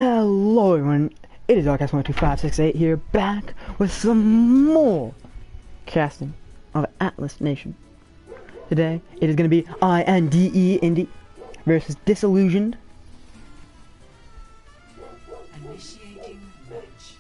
Hello everyone, it is Arcast12568 here, back with some more casting of Atlas Nation. Today, it is going to be INDE versus Disillusioned. Initiating match.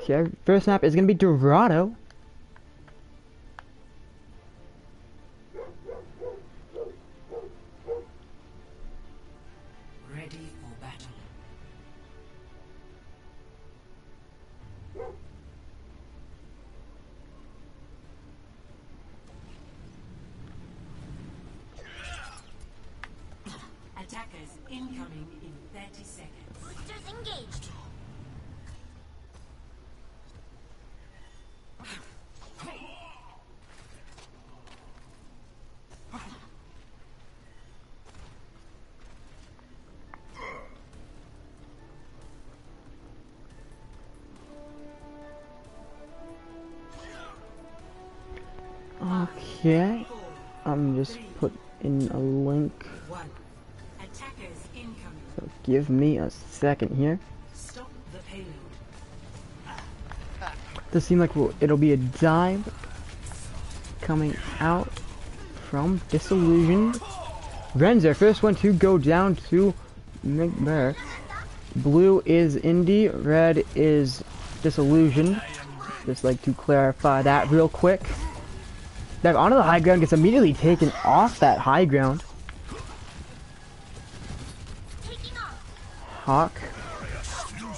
Okay, first map is going to be Dorado. Ready for battle. Attackers incoming in 30 seconds. Boosters engaged. Okay, I'm just put in a link, One. Attackers incoming. so give me a second here. Stop the payload. Does seem like it'll be a dive coming out from Disillusioned. Renzer, first one to go down to McBear. Blue is INDE, red is Disillusioned. Just like to clarify that real quick. Dive onto the high ground, gets immediately taken off that high ground. Hawk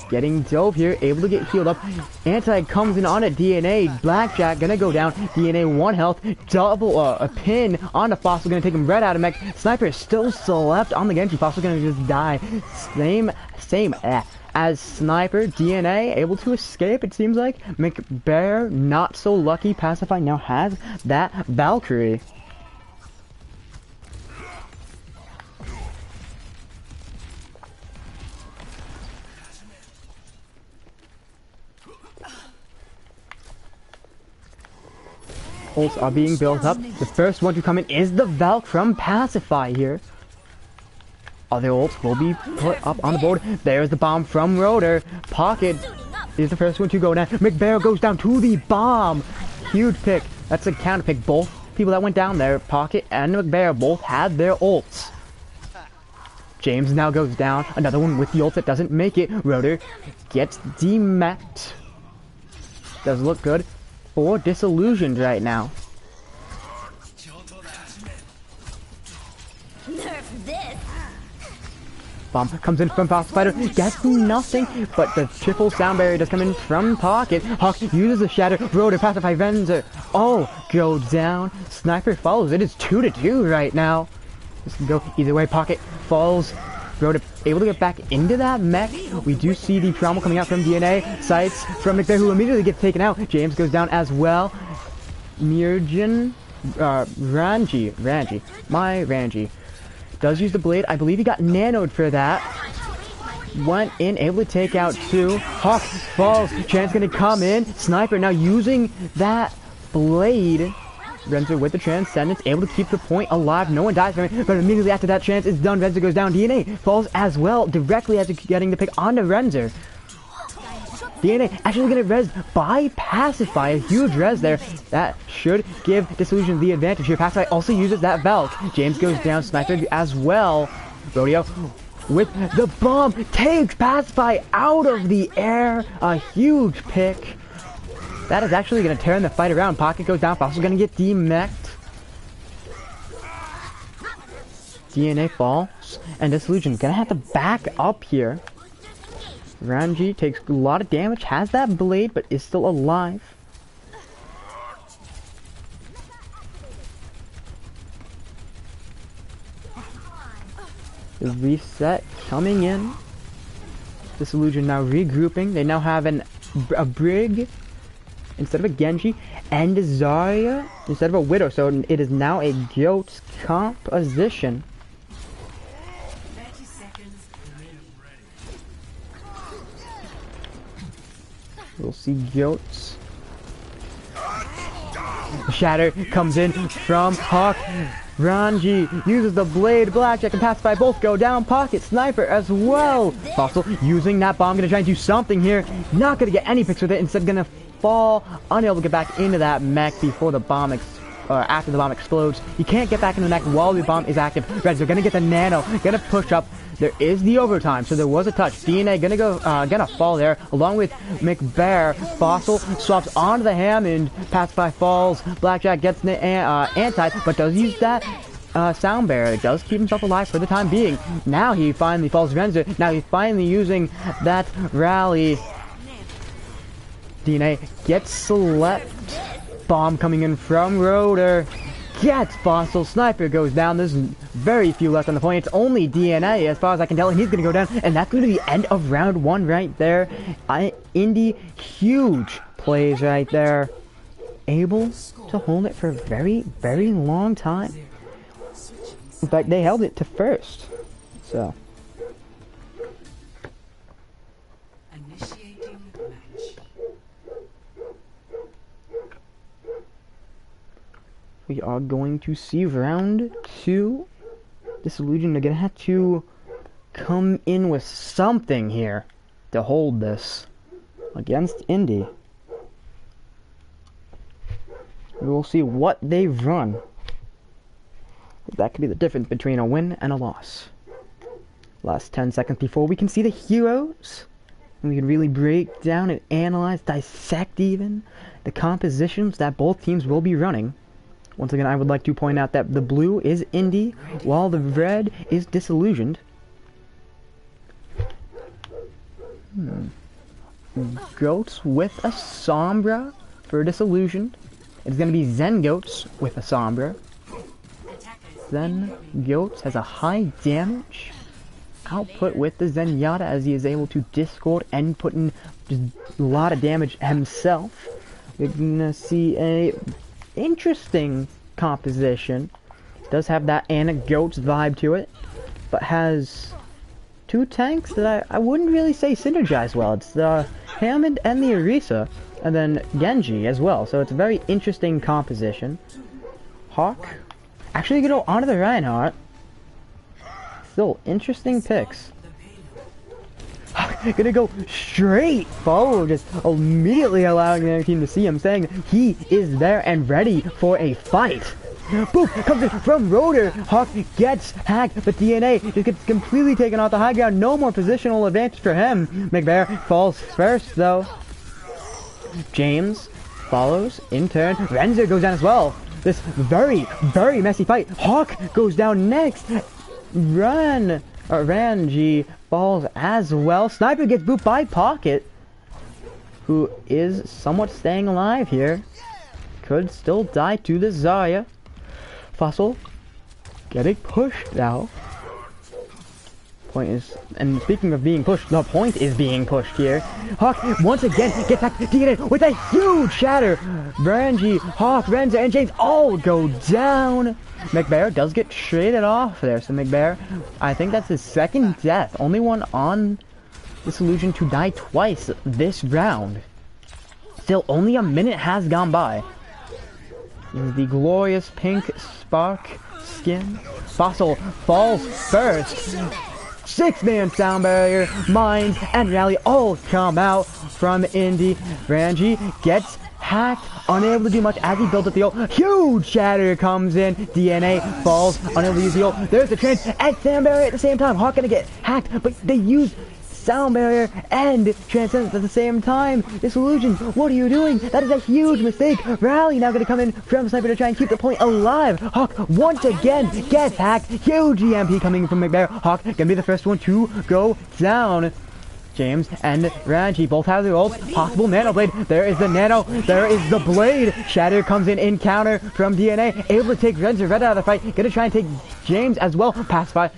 getting dove here, able to get healed up. Anti comes in on a DNA. Blackjack gonna go down. DNA 1 health. Double a pin on the Fossil, gonna take him right out of mech. Sniper is still left on the Genji. Fossil gonna just die. Same as Sniper. DNA able to escape, it seems like. McBear not so lucky. Pacify now has that Valkyrie. Ults are being built up. The first one to come in is the Valk from Pacify here. Other ults will be put up on the board. There's the bomb from Rotor. Pocket is the first one to go down. McBear goes down to the bomb. Huge pick. That's a counter pick. Both people that went down there, Pocket and McBear, both had their ults. James now goes down. Another one with the ult that doesn't make it. Rotor gets demeched. Does look good for Disillusioned right now. Nerf this. Bomb comes in from Fast Fighter, gets nothing, but the triple sound barrier does come in from Pocket. Hawk uses the shatter, Rotor pacify Venzer. Oh, go down. Sniper follows. It is 2-2 right now. This can go either way. Pocket falls. Rotor able to get back into that mech. We do see the trauma coming out from DNA. Sights from McBear, who immediately gets taken out. James goes down as well. Mirjin, Ranji does use the blade. I believe he got nanoed for that. Went in, able to take out two. Hawk falls. Chance gonna come in. Sniper now using that blade. Renzer with the Transcendence, able to keep the point alive. No one dies from it, but immediately after that chance is done, Renzer goes down. DNA falls as well, directly as getting the pick onto Renzer. DNA actually getting res by Pacify, a huge res there. That should give Disillusion the advantage here. Pacify also uses that Valk. James goes down, Sniper as well. Rodeo with the bomb takes Pacify out of the air. A huge pick. That is actually going to turn the fight around. Pocket goes down. Fossil's going to get demeched. DNA falls. And Disillusion going to have to back up here. Ranji takes a lot of damage. Has that blade, but is still alive. The reset coming in. Disillusion now regrouping. They now have a brig instead of a Genji, and a Zarya instead of a Widow. So it is now a Goat's composition. 30 seconds remaining. We'll see Goats. Shatter comes in from Hawk. Ranji uses the blade. Blackjack and Pacify both go down. Pocket Sniper as well. Fossil using that bomb. Gonna try and do something here. Not gonna get any picks with it. Instead gonna fall. Unable to get back into that mech before the bomb after the bomb explodes. You can't get back in the mech while the bomb is active. Reds are gonna get the nano. Gonna push up. There is the overtime, so there was a touch. DNA gonna fall there, along with McBear. Fossil swaps onto the Hammond. Pacify falls. Blackjack gets the anti, but does use that sound barrier. Does keep himself alive for the time being. Now he finally falls Renzer. Now he's finally using that rally. DNA gets select. Bomb coming in from Rotor. Gets Fossil. Sniper goes down. There's very few left on the point. It's only DNA as far as I can tell, and he's going to go down. And that's going to be the end of round 1 right there. INDE, huge plays right there. Able to hold it for a very, very long time. In fact, they held it to first. So. Initiating match. We are going to see round 2. Disillusioned are going to have to come in with something here to hold this against INDE. We will see what they run. That could be the difference between a win and a loss. Last 10 seconds before we can see the heroes. And we can really break down and analyze, dissect even, the compositions that both teams will be running. Once again, I would like to point out that the blue is INDE, while the red is Disillusioned. Goats with a Sombra for Disillusioned. It's going to be Zen Goats with a Sombra. Zen Goats has a high damage output with the Zenyatta, as he is able to discord and put in just a lot of damage himself. We're going to see a interesting composition. Does have that Anna Goats vibe to it, but has 2 tanks that I wouldn't really say synergize well. It's the Hammond and the Orisa, and then Genji as well. So it's a very interesting composition. Hawk actually gonna go onto the Reinhardt. Still interesting picks. Gonna go straight forward, just immediately allowing the other team to see him, saying he is there and ready for a fight. Boom! Comes in from Rotor. Hawk gets hacked, but DNA just gets completely taken off the high ground. No more positional advantage for him. McBear falls first, though. James follows in turn. Renzer goes down as well. This very, very messy fight. Hawk goes down next. Ranji falls as well. Sniper gets booped by Pocket, who is somewhat staying alive here. Could still die to the Zarya. Fossil getting pushed now. Point is, and speaking of being pushed, the point is being pushed here. Hawk once again gets back to get it with a huge shatter. Ranji, Hawk, Renzer, and James all go down. McBear does get traded off there, so McBear, I think that's his 2nd death. Only one on Disillusioned to die twice this round. Still, only a minute has gone by. This is the glorious pink spark skin. Fossil falls first. 6-man sound barrier, mines, and rally all come out from INDE. Ranji gets hacked, unable to do much as he builds up the ult. Huge shatter comes in. DNA falls, unable to use the ult. There's the trance and sound barrier at the same time. Hawk gonna get hacked, but they use sound barrier and transcendence at the same time. Disillusioned, what are you doing? That is a huge mistake. Rally now gonna come in from Sniper to try and keep the point alive. Hawk once again gets hacked. Huge EMP coming from McBear. Hawk gonna be the first one to go down. James and Ranji both have their ults. Possible nano blade. There is the nano. There is the blade. Shatter comes in counter from DNA. Able to take Renzer right out of the fight. Gonna try and take James as well. Pacify.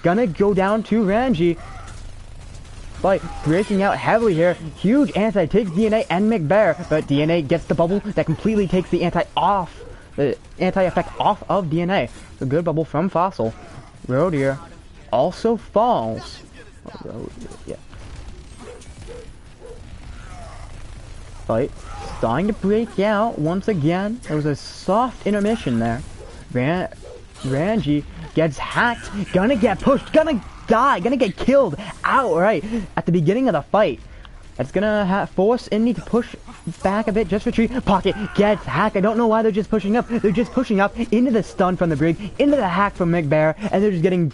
Gonna go down to Ranji. fight breaking out heavily here. Huge anti takes DNA and McBear, but DNA gets the bubble that completely takes the anti-effect off of DNA. A good bubble from Fossil. Roadier also falls. Yeah. Fight starting to break out once again. There was a soft intermission there. Ranji gets hacked, gonna get pushed, gonna die, gonna get killed outright at the beginning of the fight. That's gonna force Indy to push back a bit, just retreat. Pocket gets hacked. I don't know why they're just pushing up. They're just pushing up into the stun from the Brig, into the hack from McBear, and they're just getting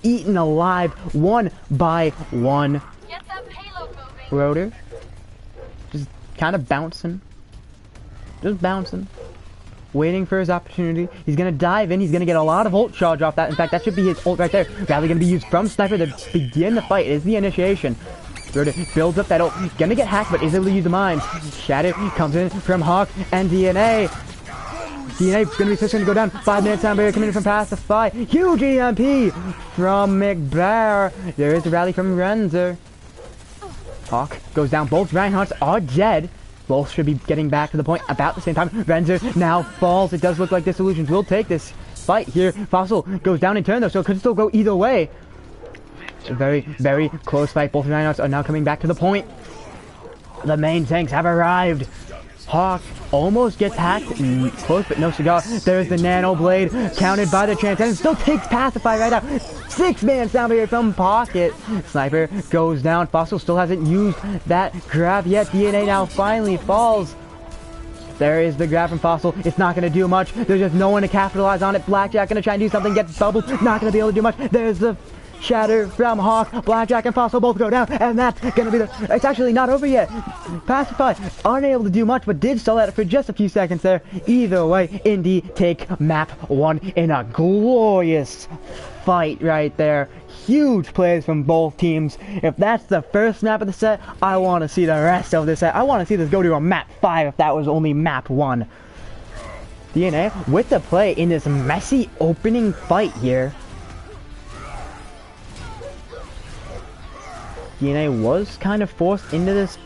eaten alive one by one. Get that payload moving. Rotor just kind of bouncing. Just bouncing. Waiting for his opportunity. He's gonna dive in. He's gonna get a lot of ult charge off that. In fact, that should be his ult right there. Rally gonna be used from Sniper to begin the fight. It is the initiation. Rotor builds up that ult. Gonna get hacked, but is able to use the mines. Shadow comes in from Hawk and DNA. DNA gonna be pushing to go down. 5 minutes down barrier coming in from Pacify. Huge EMP from McBear. There is a rally from Renzer. Hawk goes down. Both Reinhardts are dead. Both should be getting back to the point about the same time. Renzer now falls. It does look like Disillusioned will take this fight here. Fossil goes down in turn though, so it could still go either way. A very, very close fight. Both Reinhardts are now coming back to the point. The main tanks have arrived. Hawk almost gets hacked. Close, but no cigar. There's the Nano Blade. Countered by the Transcendent. Still takes Pacify right out. 6-man sound here from Pocket. Sniper goes down. Fossil still hasn't used that grab yet. DNA now finally falls. There is the grab from Fossil. It's not going to do much. There's just no one to capitalize on it. Blackjack going to try and do something. Gets bubbled. Not going to be able to do much. There's the shatter from Hawk. Blackjack and Fossil both go down. And that's going to be the... It's actually not over yet. Pacify unable to do much, but did stall at it for just a few seconds there. Either way, Indy take map 1 in a glorious fight right there. Huge plays from both teams. If that's the first map of the set, I want to see the rest of the set. I want to see this go to a map 5 if that was only map 1. DNA with the play in this messy opening fight here. DNA was kind of forced into this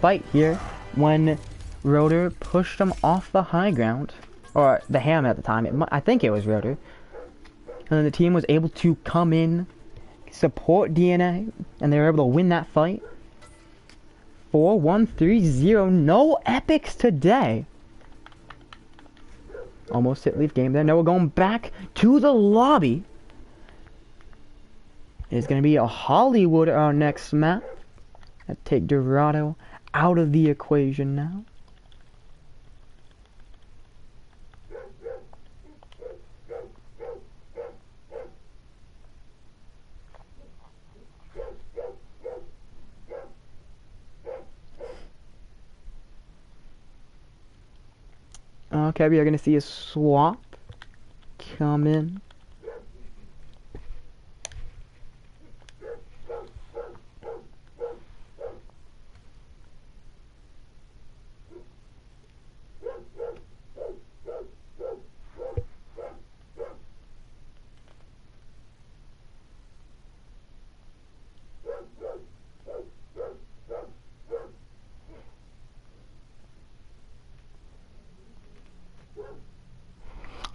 fight here when Rotor pushed him off the high ground. Or the Ham at the time. I think it was Rotor. And then the team was able to come in, support DNA, and they were able to win that fight. 4-1-3-0. No epics today. Almost hit leaf game there. Now we're going back to the lobby. It's going to be a Hollywood our next map. I take Dorado out of the equation now. Okay, we are going to see a swap come in.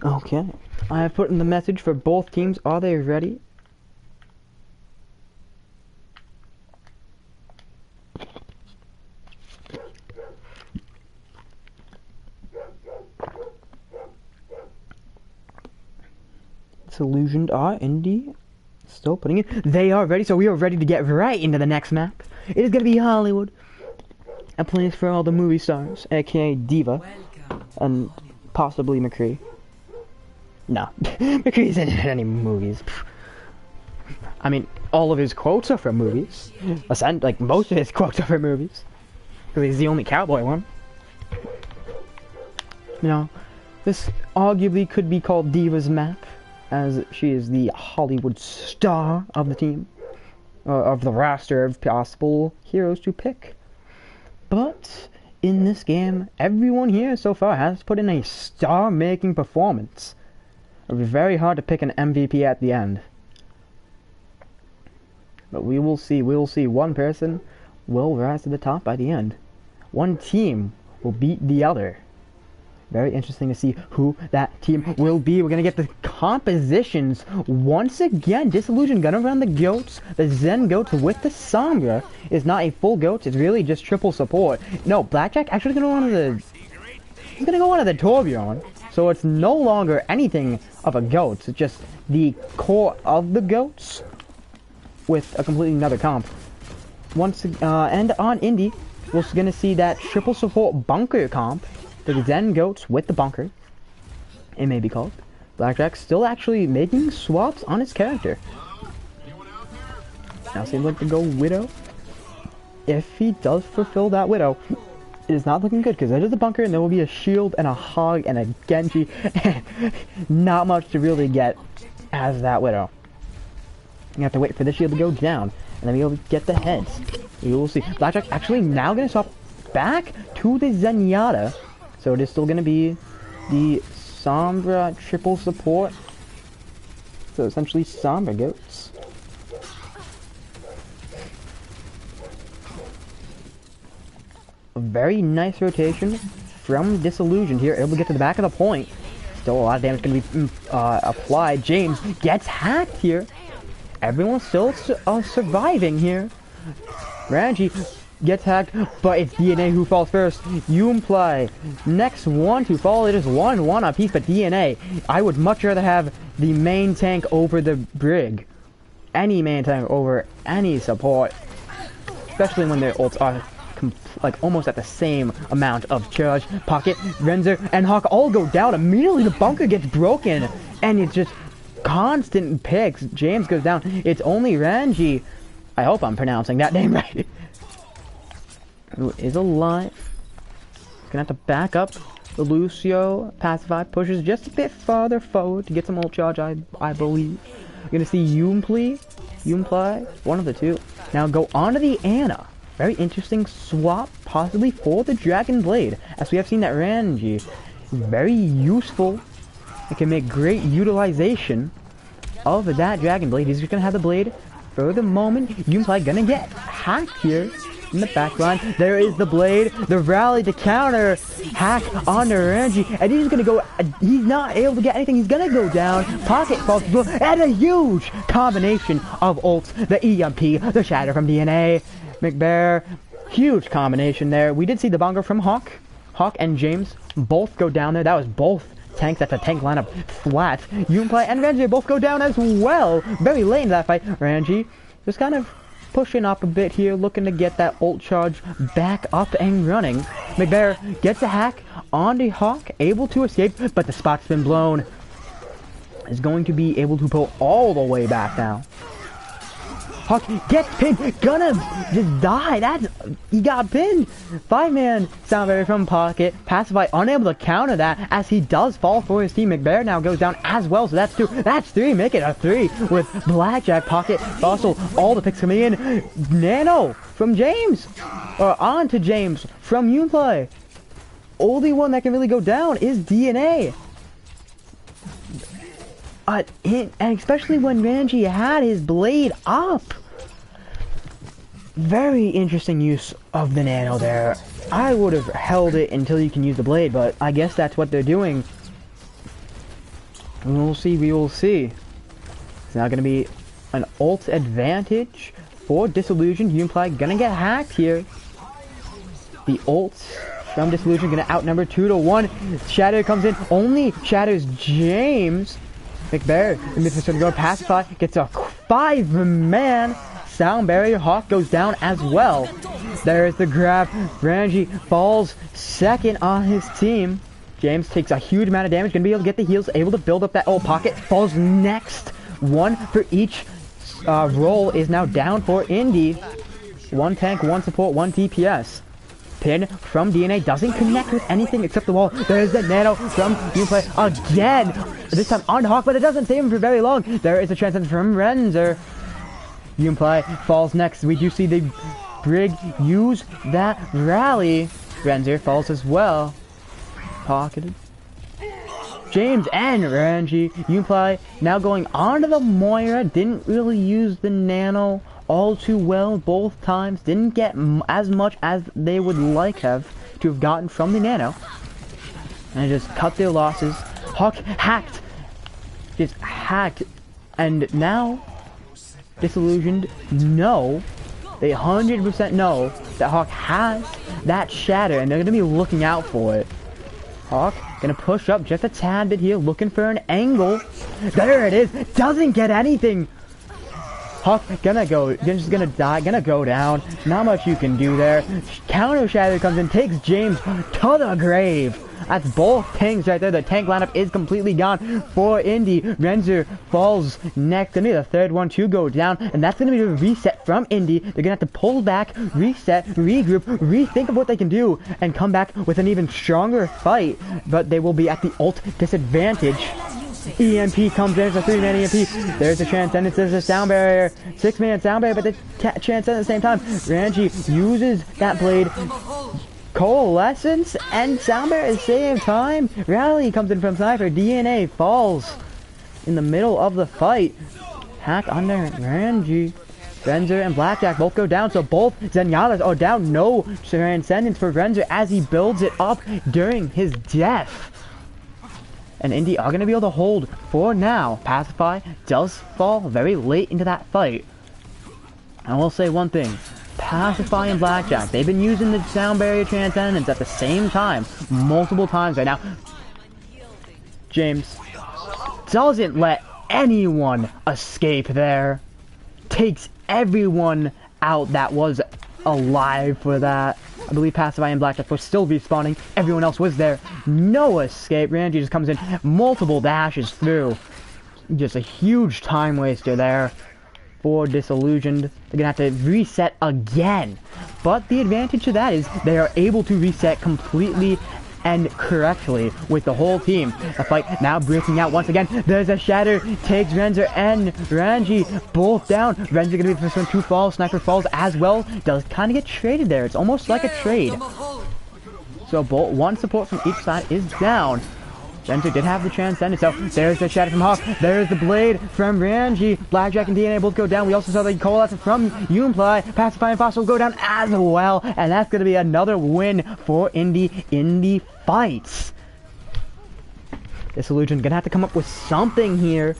Okay, I have put in the message for both teams. Are they ready? Disillusioned are Indy still putting it. They are ready, so we are ready to get right into the next map. It is going to be Hollywood. A place for all the movie stars, aka Diva, and possibly McCree. No, McCree's in any movies. I mean, all of his quotes are from movies. Like, most of his quotes are from movies. Because he's the only cowboy one. You know, this arguably could be called Diva's map, as she is the Hollywood star of the team. Of the roster of possible heroes to pick. But, in this game, everyone here so far has put in a star-making performance. It'll be very hard to pick an MVP at the end. But we will see. We will see. One person will rise to the top by the end. One team will beat the other. Very interesting to see who that team will be. We're going to get the compositions once again. Disillusioned gonna run the goats. The Zen goats with the Sombra is not a full goat. It's really just triple support. No, Blackjack actually going to run the... He's going to go on to the Tourbillon. So it's no longer anything of a goat. It's just the core of the goats with a completely another comp. Once and on INDE, we're going to see that triple support bunker comp. The Zen goats with the bunker, it may be called. Blackjack still actually making swaps on his character. Now seems like to go Widow. If he does fulfill that Widow, it is not looking good because there is a bunker and there will be a shield and a hog and a Genji. Not much to really get as that Widow. You have to wait for the shield to go down and then we'll get the heads. We will see. Blackjack actually now going to swap back to the Zenyatta. So it is still going to be the Sombra triple support. So essentially Sombra goats. A very nice rotation from Disillusioned here. Able to get to the back of the point. Still a lot of damage going to be applied. James gets hacked here. Everyone's still surviving here. Ranji gets hacked, but it's DNA who falls first. Yoonplay, next one to fall. It is 1-1 apiece, but DNA. I would much rather have the main tank over the Brig. Any main tank over any support. Especially when their ults are like almost at the same amount of charge. Pocket, Renzer, and Hawk all go down. Immediately the bunker gets broken. And it's just constant picks. James goes down. It's only Ranji. I hope I'm pronouncing that name right. Who is alive. Gonna have to back up. The Lucio Pacify pushes just a bit farther forward to get some ult charge, I believe. You're gonna see Yoonplay, one of the two. Now go on to the Ana. Very interesting swap, possibly for the Dragon Blade. As we have seen that Ranji is very useful. It can make great utilization of that Dragon Blade. He's just gonna have the blade for the moment. Yoonplay gonna get hacked here. In the back line, there is the blade, the rally to counter, hack onto Ranji, and he's gonna go, he's not able to get anything, he's gonna go down, pocket falls, and a huge combination of ults, the EMP, the shatter from DNA, McBear, huge combination there. We did see the bongo from Hawk and James both go down there. That was both tanks. That's a tank lineup flat. Yoonplay and Ranji both go down as well. Very late in that fight. Ranji just kind of pushing up a bit here, looking to get that ult charge back up and running. McBear gets a hack onto Hawk, able to escape, but the spot's been blown. Is going to be able to pull all the way back now. Hawk gets pinned, gonna just die. He got pinned. 5-man Soundberry from Pocket. Pacify unable to counter that as he does fall for his team. McBear now goes down as well, so that's 2. That's 3. Make it a 3 with Blackjack, Pocket, Fossil, all the picks coming in. Nano from James, or on to James from Yoonplay. Only one that can really go down is DNA. And especially when Ranji had his blade up. Very interesting use of the nano there. I would have held it until you can use the blade, but I guess that's what they're doing. We will see. It's now going to be an ult advantage for Disillusioned. Yoonplay gonna get hacked here. The ults from Disillusioned gonna outnumber 2-1. Shatter comes in, only shatters James. McBear, the Mr. going to Pacify, gets a 5-man sound barrier. Hawk goes down as well. There's the grab. Ranji falls second on his team. James takes a huge amount of damage, gonna be able to get the heals, able to build up that old pocket, falls next. 1 for each roll is now down for INDE. 1 tank, 1 support, 1 DPS. Pin from DNA doesn't connect with anything except the wall. There's the nano from Yoonplay again. This time on Hawk, but it doesn't save him for very long. There is a transcend from Renzer. Yoonplay falls next. We do see the Brig use that rally. Renzer falls as well. Pocketed. James and Ranji. Yoonplay now going on to the Moira. Didn't really use the nano all too well both times. Didn't get as much as they would like to have gotten from the Nano. And just cut their losses. Hawk hacked. Just hacked. And now, Disillusioned, no. They 100% know that Hawk has that shatter, and they're going to be looking out for it. Hawk going to push up just a tad bit here, looking for an angle. There it is. Doesn't get anything. Hawk just gonna die, gonna go down. Not much you can do there. Counter Shatter comes in, takes James to the grave. That's both tanks right there. The tank lineup is completely gone for INDE. Renzer falls next. Gonna be the third one to go down, and that's gonna be a reset from INDE. They're gonna have to pull back, reset, regroup, rethink of what they can do, and come back with an even stronger fight. But they will be at the ult disadvantage. EMP comes in, it's a 3-man EMP. There's the Transcendence, there's a sound barrier. 6-man sound barrier, but the Transcendence at the same time. Ranji uses that blade. Coalescence and sound barrier at the same time. Rally comes in from Sniper. DNA falls in the middle of the fight. Hack under Ranji. Renzer and Blackjack both go down, so both Zenyatas are down. No Transcendence for Renzer as he builds it up during his death. And INDE are going to be able to hold for now. Pacify does fall very late into that fight. I will say one thing. Pacify and Blackjack, they've been using the sound barrier Transcendence at the same time multiple times right now. James doesn't let anyone escape there. Takes everyone out that was alive for that. I believe Pacify and Blackjack were still respawning. Everyone else was there. No escape. Ranji just comes in. Multiple dashes through. Just a huge time waster there for Disillusioned. They're going to have to reset again. But the advantage to that is they are able to reset completely and correctly with the whole team. The fight now breaking out once again. There's a shatter, takes Renzer and Ranji both down. Renzer gonna be the first one to fall. Sniper falls as well. Does kind of get traded there. It's almost like a trade. So both one support from each side is down. Renzer did have the Transcendence, so there's the shatter from Hawk. There's the blade from Ranji. Blackjack and DNA both go down. We also saw the Coalescence from Unply. Pacify and Fossil go down as well. And that's going to be another win for INDE in the fights. Disillusioned gonna have to come up with something here.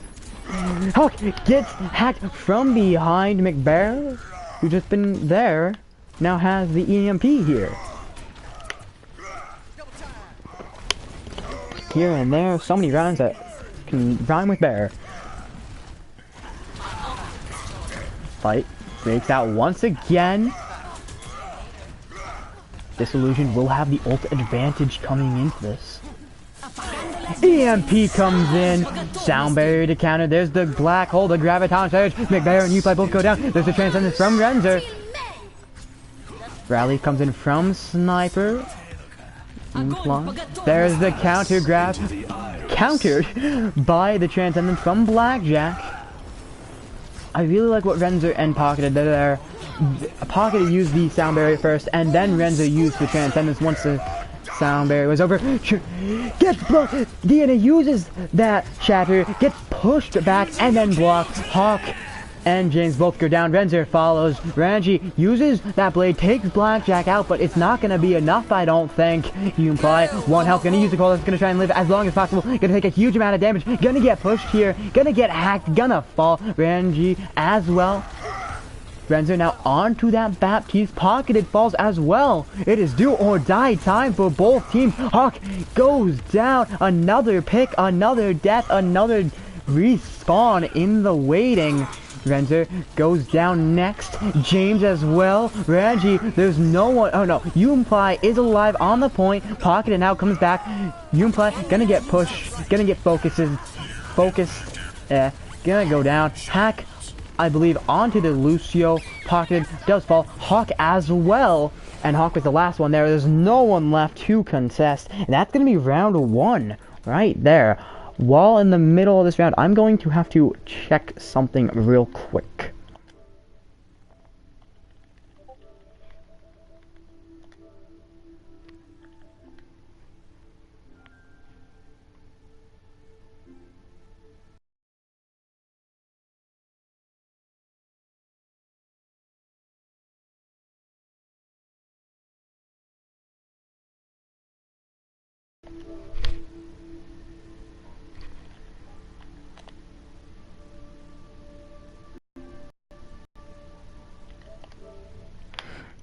Hawk gets hacked from behind. McBear, who's just been there, now has the EMP here. Here and there, so many rounds that can rhyme with bear. Fight breaks out once again. Disillusioned will have the ult advantage coming into this. EMP comes in. Sound barrier to counter. There's the black hole, the graviton surge. McBear and Uplay both go down. There's the Transcendence from Renzer. Rally comes in from Sniper. There's the counter grab. Countered by the Transcendence from Blackjack. I really like what Renzer and Pocket did there. Pocket used the sound barrier first, and then Renzer used the Transcendence once the sound barrier was over. Gets blocked. DNA uses that shatter, gets pushed back, and then blocked. Hawk and James both go down. Renzer follows. Ranji uses that blade, takes Blackjack out, but it's not going to be enough, I don't think. You imply one health, going to use the call, that's going to try and live as long as possible. Going to take a huge amount of damage. Going to get pushed here. Going to get hacked. Going to fall. Ranji as well. Renzer now onto that Baptiste. Pocketed falls as well. It is do or die time for both teams. Hawk goes down. Another pick, another death, another respawn in the waiting. Renzer goes down next. James as well. Ranji, there's no one. Oh no, Unply is alive on the point. Pocketed now comes back. Unply gonna get pushed. Gonna get focused. Gonna go down. Hack, I believe, onto the Lucio. Pocketed does fall. Hawk as well. And Hawk was the last one there. There's no one left to contest. And that's going to be round 1 right there. While in the middle of this round, I'm going to have to check something real quick.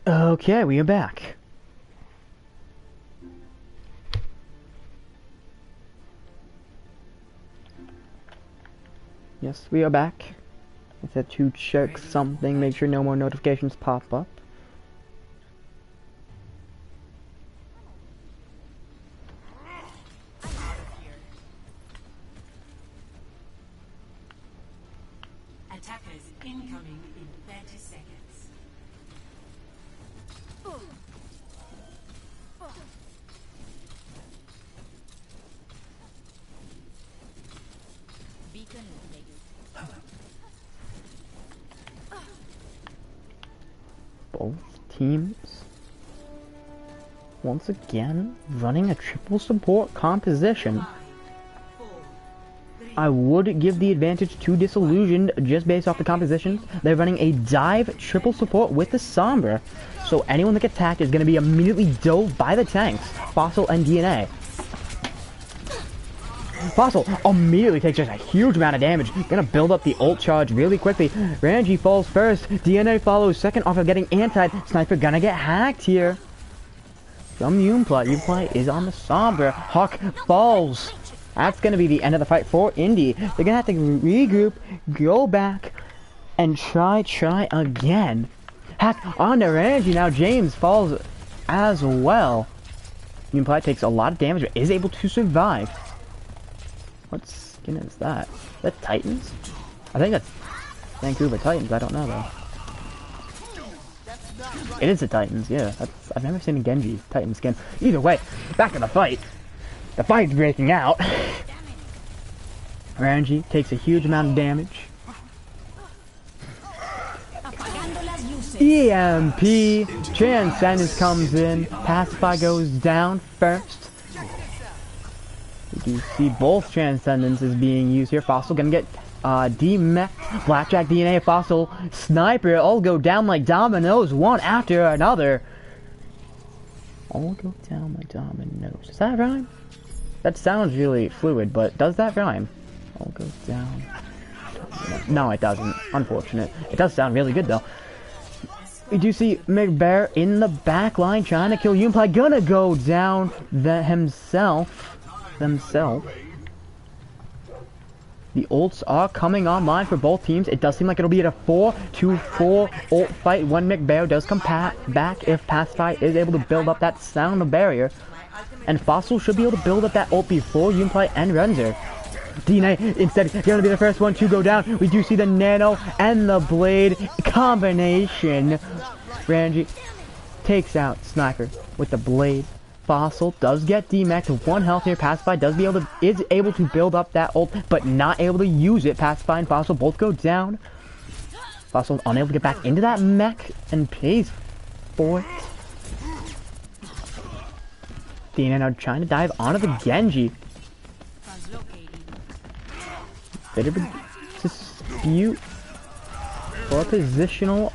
Okay, we are back. Yes, we are back. I said to check something, make sure no more notifications pop up. Attackers incoming in 30 seconds. Beacon in place. Both teams once again running a triple support composition. I would give the advantage to Disillusioned just based off the compositions. They're running a dive triple support with the Sombra, so anyone that gets attacked is going to be immediately dove by the tanks, Fossil and DNA. Fossil immediately takes just a huge amount of damage, gonna build up the ult charge really quickly. Ranji falls first, DNA follows second off of getting anti. Sniper gonna get hacked here. From Yoonplay is on the Sombra. Hawk falls. That's gonna be the end of the fight for INDE. They're gonna have to regroup, go back, and try again. Hack onto Ranji, now James falls as well. Yoonplay takes a lot of damage, but is able to survive. What skin is that? Is that Titans? I think that's Vancouver Titans, I don't know though. It is the Titans, yeah. I've never seen a Genji Titan skin. Either way, back to the fight. The fight's breaking out. Ranji takes a huge amount of damage. EMP! Transcendence comes in. Pacify goes down first. You see both Transcendences being used here. Fossil gonna get D-Mech, Blackjack, DNA, Fossil, Sniper, all go down like dominoes, one after another. All go down like dominoes. Does that rhyme? That sounds really fluid, but does that rhyme? All goes down. No, it doesn't. Unfortunate. It does sound really good though. We do see McBear in the back line trying to kill Yoonplay. Gonna go down himself. The ults are coming online for both teams. It does seem like it'll be at a 4-2-4 ult fight when McBear does come back if Pacify is able to build up that sound barrier. And Fossil should be able to build up that ult before Yoonplay and Renzer. DNA instead gonna be the first one to go down. We do see the Nano and the Blade combination. Ranji takes out Sniper with the Blade. Fossil does get D-Mech to 1 health here. Pacify is able to build up that ult, but not able to use it. Pacify and Fossil both go down. Fossil unable to get back into that mech and pays for it. DNA now trying to dive onto the Genji. Bit of a dispute for positional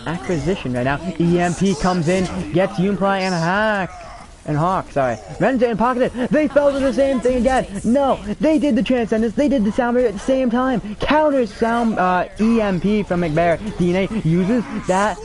acquisition right now. EMP comes in, gets Yoonplay and Hawk, sorry. Renzer and Pocketed, they fell to the same thing again. No, they did the Transcendence, they did the sound barrier at the same time. Counters sound EMP from McBear. DNA uses that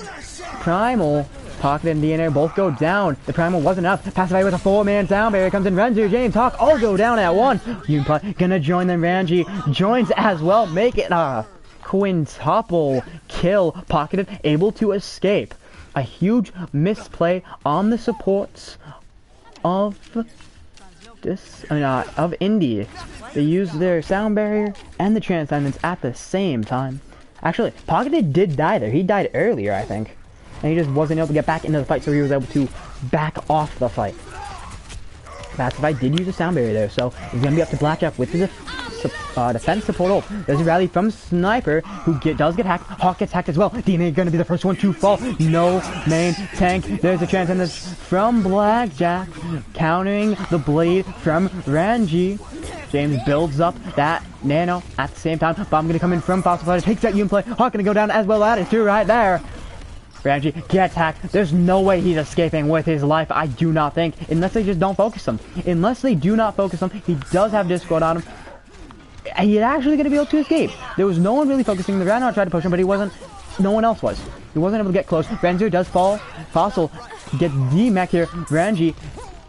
Primal. Pocket and DNA both go down. The Primal wasn't enough. Pacify with a 4-man sound barrier comes in. Renzer, James, Hawk all go down at once. Yoonplay gonna join them. Ranji joins as well. Make it a quintuple kill. Pocketed able to escape. A huge misplay on the supports of of INDE. They used their sound barrier and the Transcendence at the same time. Actually, Pocketed did die there. He died earlier, I think. And he just wasn't able to get back into the fight, so he was able to back off the fight. Pacify did use a sound barrier there, so he's going to be up to Blackjack with his defense support ult. There's a rally from Sniper, who does get hacked. Hawk gets hacked as well. DNA going to be the first one to fall. No main tank. There's a Transcendence from Blackjack, countering the Blade from Ranji. James builds up that Nano at the same time. Bomb going to come in from Fossil. Takes that Yoonplay. Hawk going to go down as well. That is true right there. Ranji gets hacked. There's no way he's escaping with his life, I do not think. Unless they just don't focus him. Unless they do not focus him. He does have Discord on him. He's actually going to be able to escape. There was no one really focusing. The Ragnar tried to push him, but he wasn't no one else was. He wasn't able to get close. Renzer does fall. Fossil gets D-Mech here. Ranji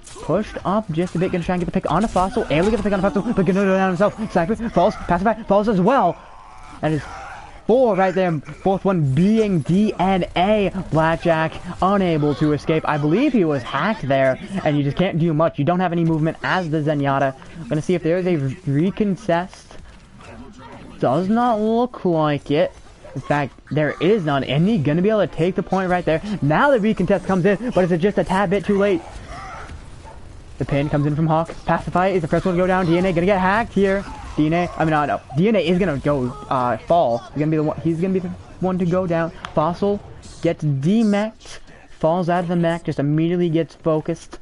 pushed up just a bit, gonna try and get the pick on a Fossil. Able to get the pick on a Fossil, but gonna go down himself. Sniper falls, Pacify falls as well. That is 4 right there. Fourth one being DNA. Blackjack unable to escape. I believe he was hacked there, and you just can't do much. You don't have any movement as the Zenyatta. I'm gonna see if there is a recontest. Does not look like it. In fact, there is none. Indy gonna be able to take the point right there. Now the recontest comes in, but it's just a tad bit too late. The pin comes in from Hawk. Pacify is the first one to go down. DNA gonna get hacked here. DNA, I mean, no. DNA is gonna go, fall. He's gonna be the one to go down. Fossil gets D-mech'd, falls out of the mech, just immediately gets focused.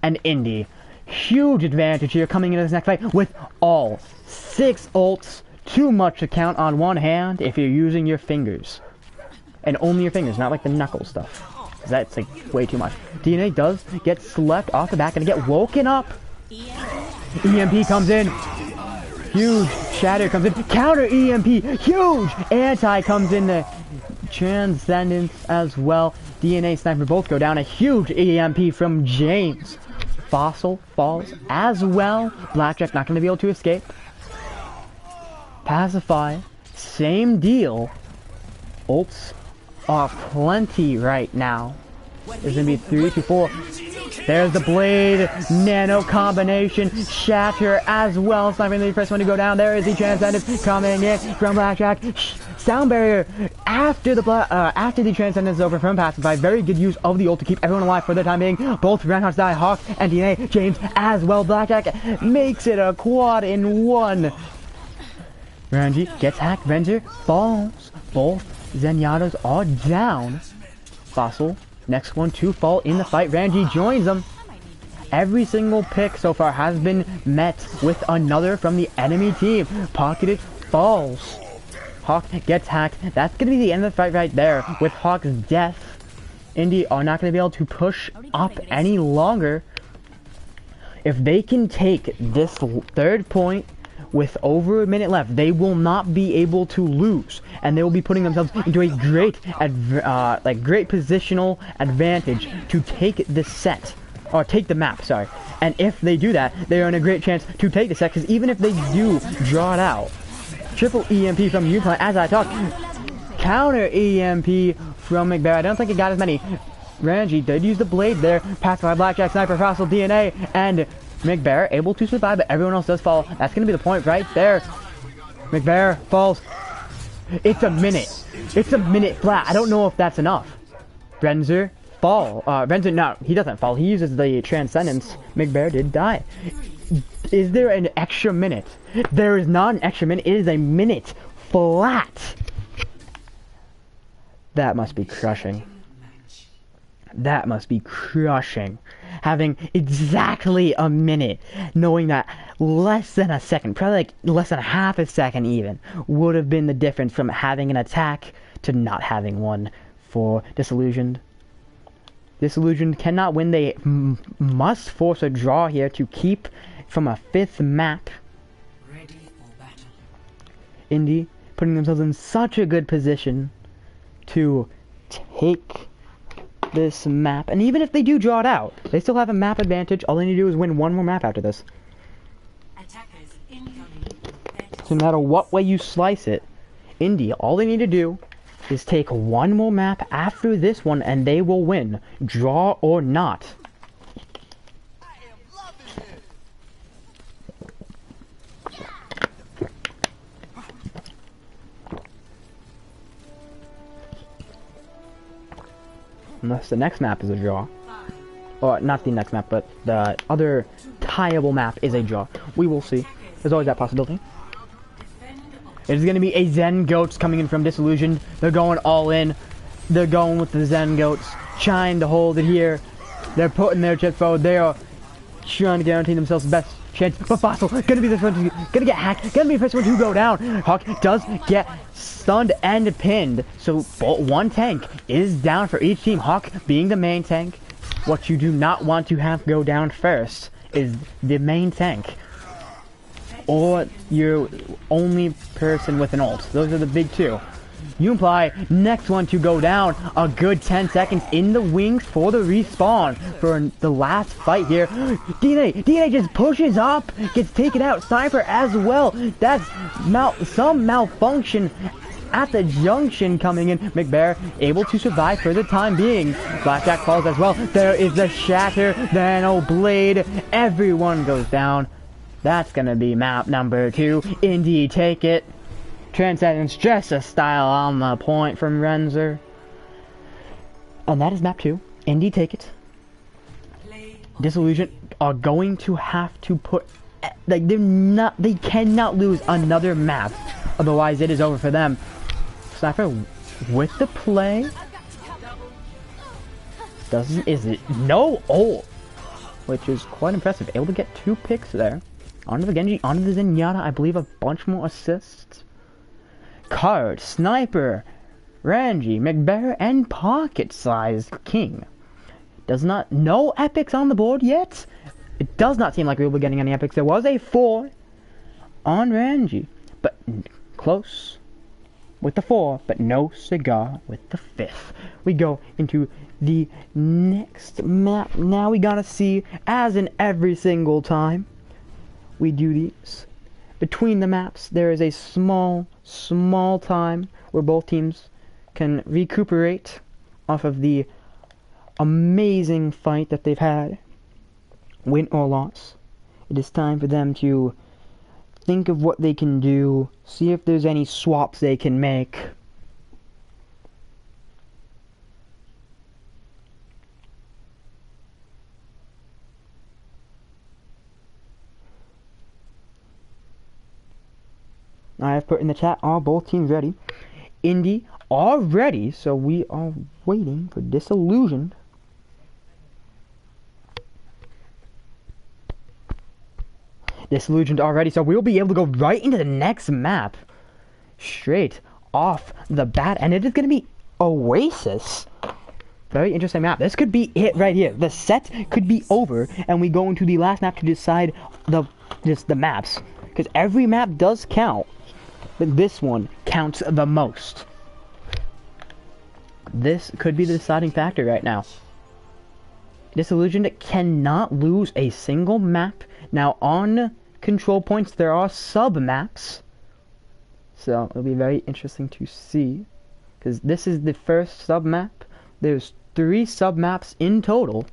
And Indy, huge advantage here coming into this next fight with all 6 ults. Too much to count on one hand if you're using your fingers. And only your fingers, not like the knuckle stuff. That's like way too much. DNA does get slept off the back and get woken up. EMP comes in. Huge shatter comes in. Counter EMP. Huge anti comes in. The transcendence as well. DNA sniper both go down. A huge EMP from James. Fossil falls as well. Blackjack not going to be able to escape. Pacify, same deal. Ults are plenty right now. There's gonna be 3 to 4. There's the blade, nano combination, shatter as well. Sniper the first one to go down. There is the transcendence coming in from Blackjack. Sound barrier after the transcendence is over from Pacify. Very good use of the ult to keep everyone alive for the time being. Both Reinhardt's die, Hawk and DNA. James as well. Blackjack makes it a quad in 1. Ranji gets hacked, Renzer falls. Both Zenyatas are down. Fossil, next one to fall in the fight. Ranji joins them. Every single pick so far has been met with another from the enemy team. Pocketed falls. Hawk gets hacked. That's going to be the end of the fight right there. With Hawk's death, Indy are not going to be able to push up any longer. If they can take this 3rd point with over a minute left, they will not be able to lose, and they will be putting themselves into a great, great positional advantage to take the set, or take the map. Sorry. And if they do that, they are in a great chance to take the set. Because even if they do draw it out, triple EMP from Uplay as I talk, counter EMP from McBear. I don't think it got as many. Ranji did use the blade there. Pacify, Blackjack, Sniper, Fossil, DNA, and McBear able to survive, but everyone else does fall. That's going to be the point right there. McBear falls. It's a minute. It's a minute flat. I don't know if that's enough. Renzer fall. Renzer, no, he doesn't fall. He uses the transcendence. McBear did die. Is there an extra minute? There is not an extra minute. It is a minute flat. That must be crushing. That must be crushing. Having exactly a minute, knowing that less than a second, probably like less than half a second even, would have been the difference from having an attack to not having one for Disillusioned. Disillusioned cannot win. They must force a draw here to keep from a 5th map. Ready for battle. Indy putting themselves in such a good position to take this map, and even if they do draw it out, they still have a map advantage. All they need to do is win 1 more map after this. Attackers incoming. So no matter what way you slice it, Indy, all they need to do is take 1 more map after this one, and they will win, draw or not. Unless the next map is a draw. Or not the next map, but the other tieable map is a draw. We will see. There's always that possibility. It is going to be a Zen Goats coming in from Disillusioned. They're going all in. They're going with the Zen Goats, trying to hold it here. They're putting their chips forward. They are trying to guarantee themselves the best chance. But Fossil gonna be the first one gonna get hacked. Gonna be the first one to go down. Hawk does get stunned and pinned. So 1 tank is down for each team. Hawk being the main tank. What you do not want to have go down first is the main tank, or your only person with an ult. Those are the big 2. Unply, next one to go down. A good 10 seconds in the wings for the respawn for the last fight here. DNA just pushes up, gets taken out. Sniper as well. That's some malfunction at the junction coming in. McBear able to survive for the time being. Blackjack falls as well. There is the shatter. Then Blade. Everyone goes down. That's gonna be map number 2. INDE take it. Transcendence, just a style on the point from Renzer. And that is map 2. INDE take it. Disillusioned are going to have to put, like, they cannot lose another map. Otherwise it is over for them. Sniper with the play. Is it no ult, which is quite impressive. Able to get 2 picks there. Onto the Genji, onto the Zenyatta, I believe a bunch more assists. Card, Sniper, Ranji, McBear, and pocket-sized King. No epics on the board yet. It does not seem like we will be getting any epics. There was a 4 on Ranji, but close with the 4, but no cigar with the 5th. We go into the next map. Now we gotta see, as in every single time we do these, between the maps there is a small time where both teams can recuperate off of the amazing fight that they've had, win or loss. It is time for them to think of what they can do, see if there's any swaps they can make. I have put in the chat, are both teams ready? INDE are ready, so we are waiting for Disillusioned. Disillusioned already, so we'll be able to go right into the next map. Straight off the bat, and it is going to be Oasis. Very interesting map. This could be it right here. The set could be over, and we go into the last map to decide the maps. Because every map does count, but this one counts the most. This could be the deciding factor right now. Disillusioned cannot lose a single map. Now on control points there are sub-maps, so it'll be very interesting to see, because this is the first sub-map. There's 3 sub-maps in total,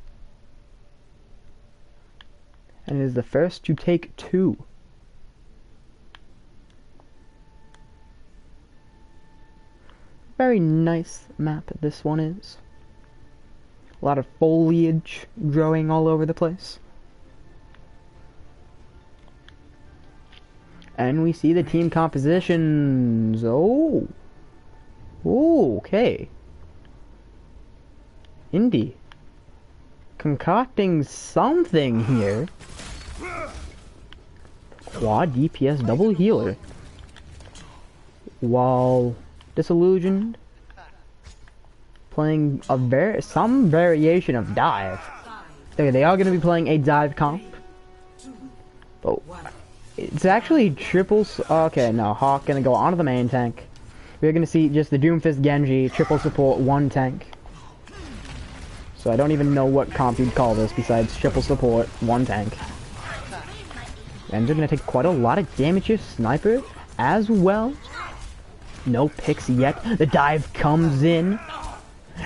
and it is the first to take 2. Very nice map this one is. A lot of foliage growing all over the place. And we see the team compositions. Oh, okay. INDE concocting something here. Quad DPS double healer. While Disillusioned playing some variation of dive. Okay, they are going to be playing a dive comp. But it's actually triples. Okay, no, Hawk going to go onto the main tank. We're going to see just the Doomfist Genji, triple support, 1 tank. So I don't even know what comp you'd call this besides triple support, 1 tank. And they're going to take quite a lot of damage here. Sniper as well. No picks yet. The dive comes in.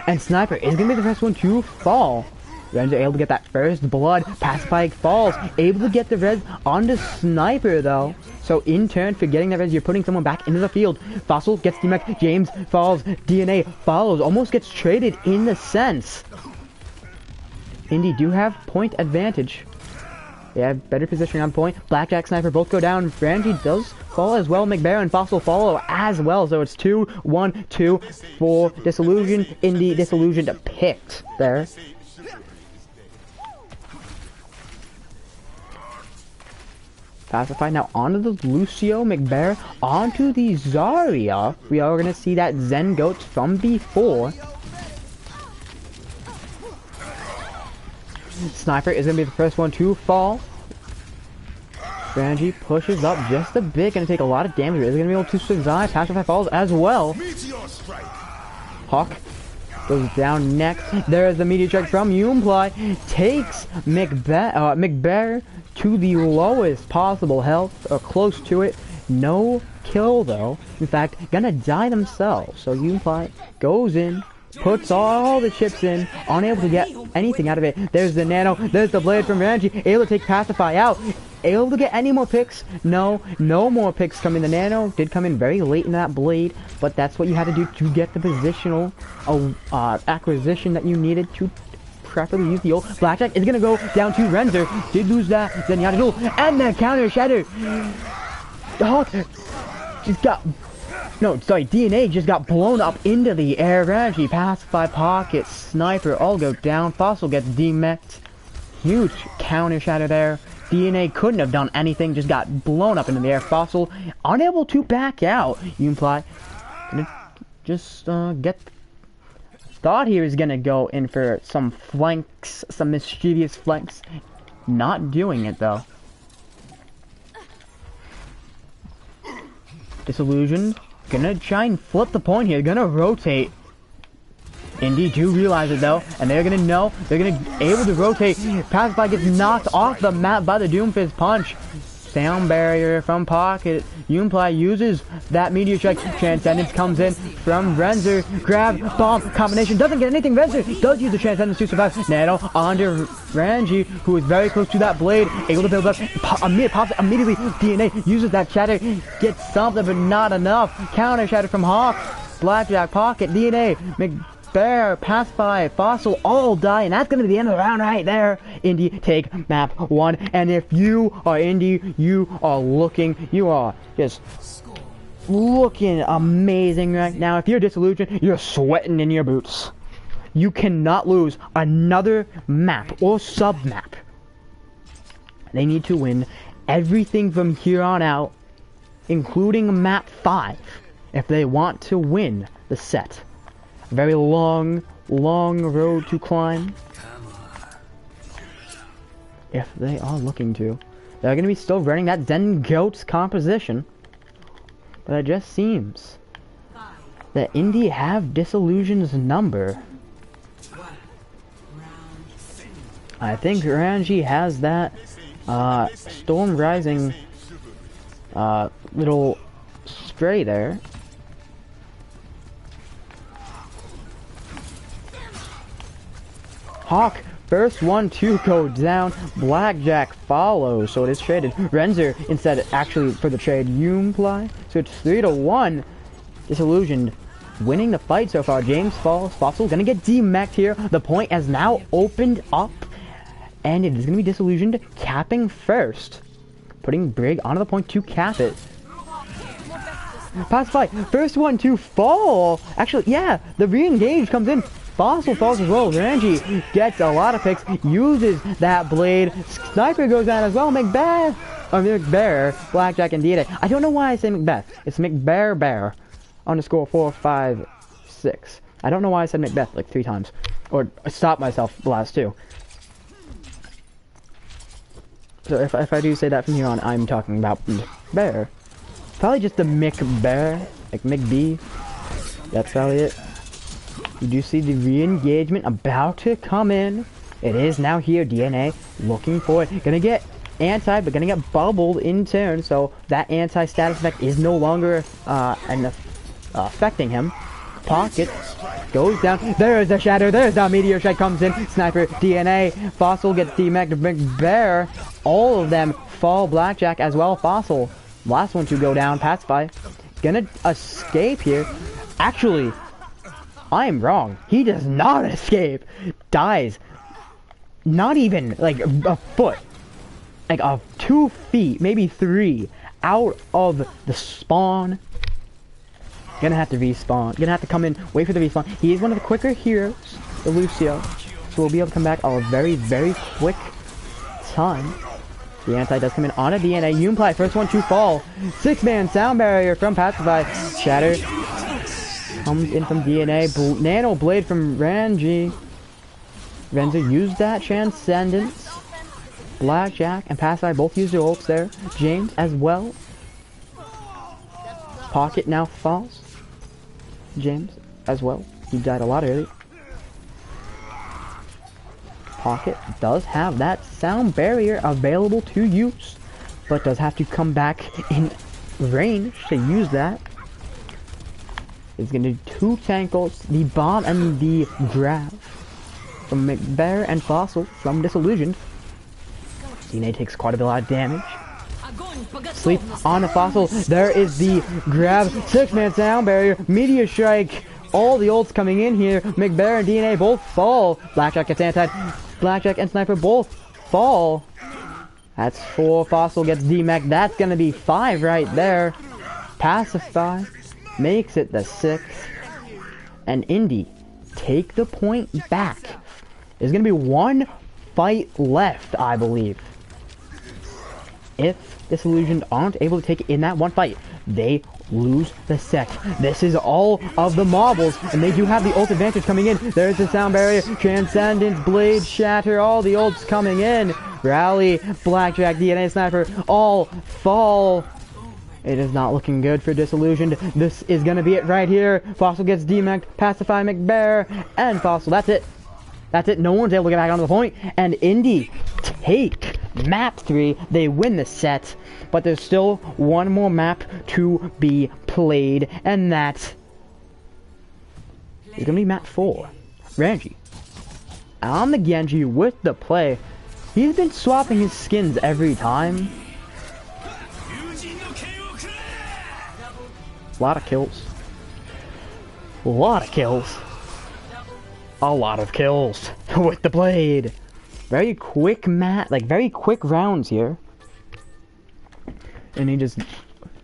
And Sniper is going to be the first one to fall. Renzo able to get that first blood. Pacify falls. Able to get the res onto Sniper though. So in turn for getting that res, you're putting someone back into the field. Fossil gets DMX. James falls. DNA follows. Almost gets traded in the sense. INDE do have point advantage. They have better positioning on point. Blackjack, Sniper both go down. Frangie does fall as well. McBear and Fossil follow as well. So it's 2, 1, 2 for Disillusioned. INDE Disillusioned picked there. Pacify now onto the Lucio, McBear onto the Zarya. We are going to see that Zen Goats from before. Sniper is going to be the first one to fall. Ranji pushes up just a bit, gonna take a lot of damage. Is gonna be able to survive. Pacify falls as well. Hawk goes down next. There's the meteor strike from Yunply. Takes McBear to the lowest possible health, or close to it. No kill though. In fact, gonna die themselves. So Yunply goes in, puts all the chips in, unable to get anything out of it. There's the nano, there's the blade from Ranji, able to take Pacify out. Able to get any more picks? No more picks coming. The nano did come in very late in that blade, but that's what you had to do to get the positional acquisition that you needed to properly use the ult. Blackjack is gonna go down to Renzer. Did lose that Zenyatta duel, and the counter shatter. The Hawk just got... No, sorry, DNA just got blown up into the air. Ranji, Pacify, Pocket, Sniper, all go down. Fossil gets demeched. Huge counter shatter there. DNA couldn't have done anything, just got blown up into the air. Fossil, unable to back out. Yunply, just thought he was gonna go in for some flanks, some mischievous flanks. Not doing it though. Disillusioned, gonna try and flip the point here, gonna rotate. INDE do realize it though, and they're gonna know, they're gonna able to rotate. Pacify gets knocked off the map by the Doomfist punch. Sound barrier from Pocket. Yunply uses that meteor strike. Transcendence comes in from Renzer. Grab, bomb, combination. Doesn't get anything. Renzer does use the Transcendence to survive. Nano onto Ranji, who is very close to that blade. Able to build up. Pops immediately. DNA uses that shatter. Gets something, but not enough. Counter shatter from Hawk. Blackjack, Pocket, DNA. McBear, Pacify, Fossil all die, and that's gonna be the end of the round right there. INDE take map 1, and if you are INDE, you are just looking amazing right now. If you're Disillusioned, you're sweating in your boots. You cannot lose another map or sub-map. They need to win everything from here on out, including map 5, if they want to win the set. Very long road to climb. If they are looking to. They're going to be still running that Zen Goat's composition. But it just seems that INDE have Disillusioned's number. I think Ranji has that Storm Rising little stray there. Hawk, first one to go down. Blackjack follows, so it is traded. Renzer instead, actually for the trade, Yunply. So it's 3-1. Disillusioned winning the fight so far. James falls. Fossil gonna get demeched here. The point has now opened up, and it is gonna be Disillusioned capping first, putting Brig onto the point to cap it. Pacify, first one to fall. Actually, yeah, the re-engage comes in. Fossil falls as well. Ranji gets a lot of picks, uses that blade. Sniper goes down as well. McBear, Blackjack, and DNA. I don't know why I say Macbeth. It's McBear underscore 456. I don't know why I said Macbeth like 3 times. Or stop myself the last 2. So if I do say that from here on, I'm talking about Bear. Probably just the McBear, like McB. That's probably it. You do see the re-engagement about to come in. It is now here. DNA looking for it. Gonna get anti, but gonna get bubbled in turn. So that anti-status effect is no longer affecting him. Pocket goes down. There's a shatter. There's a meteor strike comes in. Sniper, DNA, Fossil gets demeched. McBear. All of them fall. Blackjack as well. Fossil, last one to go down. Pacify gonna escape here. Actually, I am wrong. He does not escape. Dies. Not even like a foot. Like 2 feet, maybe 3 out of the spawn. Gonna have to respawn. Gonna have to come in, wait for the respawn. He is one of the quicker heroes, the Lucio. So we'll be able to come back a very, very quick time. The anti does come in on a DNA. Yunply, first one to fall. 6-man sound barrier from Pacify. Shatter comes in from DNA. Nano blade from Ranji. Renzer used that Transcendence. Blackjack and Pacify both use their ults there. James as well. Pocket now falls. James as well. He died a lot early. Pocket does have that sound barrier available to use, but does have to come back in range to use that. He's going to do 2 tank ults, the bomb and the grab from McBear and Fossil from Disillusioned. DNA takes quite a lot of damage. Sleep on the Fossil. There is the grab. 6-man sound barrier. Meteor Strike. All the ults coming in here. McBear and DNA both fall. Blackjack gets anti. Blackjack and Sniper both fall. That's 4. Fossil gets DMAC. That's going to be 5 right there. Pacify makes it the 6th. And INDE take the point back. There's going to be 1 fight left, I believe. If Disillusioned aren't able to take it in that 1 fight, they lose the set. This is all of the marbles, and they do have the ult advantage coming in. There's the sound barrier, Transcendence, Blade, Shatter, all the ults coming in. Rally, Blackjack, DNA Sniper, all fall. It is not looking good for Disillusioned. This is going to be it right here. Fossil gets DMAC'd, Pacify McBear, and Fossil. That's it. That's it. No one's able to get back onto the point. And INDE take map 3. They win the set. But there's still 1 more map to be played. And that is going to be map 4. Ranji. On the Genji with the play. He's been swapping his skins every time. A lot of kills. A lot of kills. A lot of kills with the blade. Very quick very quick rounds here. And he just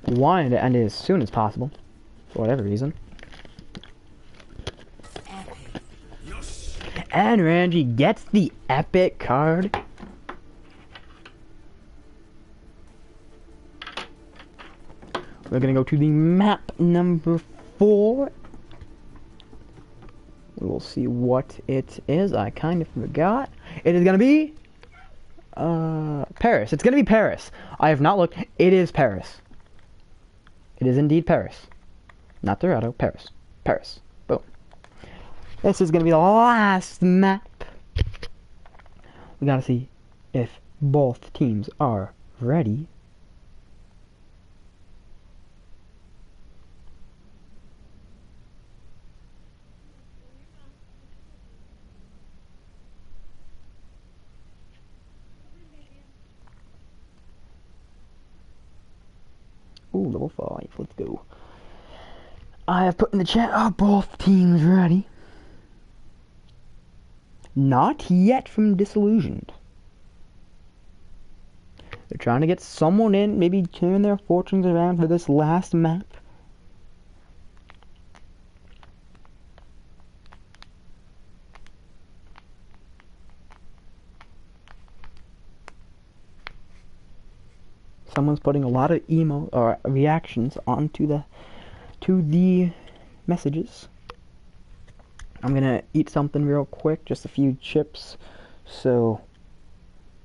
wanted to end it as soon as possible. For whatever reason. And Ranji gets the epic card. We're gonna go to the map number 4. We'll see what it is. I kind of forgot. It is gonna be Paris. It's gonna be Paris. I have not looked. It is Paris. It is indeed Paris. Not Dorado. Paris. Paris. Boom. This is gonna be the last map. We gotta see if both teams are ready. Ooh, level 5. Let's go. I have put in the chat, are both teams ready? Not yet from Disillusioned. They're trying to get someone in, maybe turn their fortunes around for this last map. Someone's putting a lot of reactions onto the messages. I'm gonna eat something real quick, just a few chips. So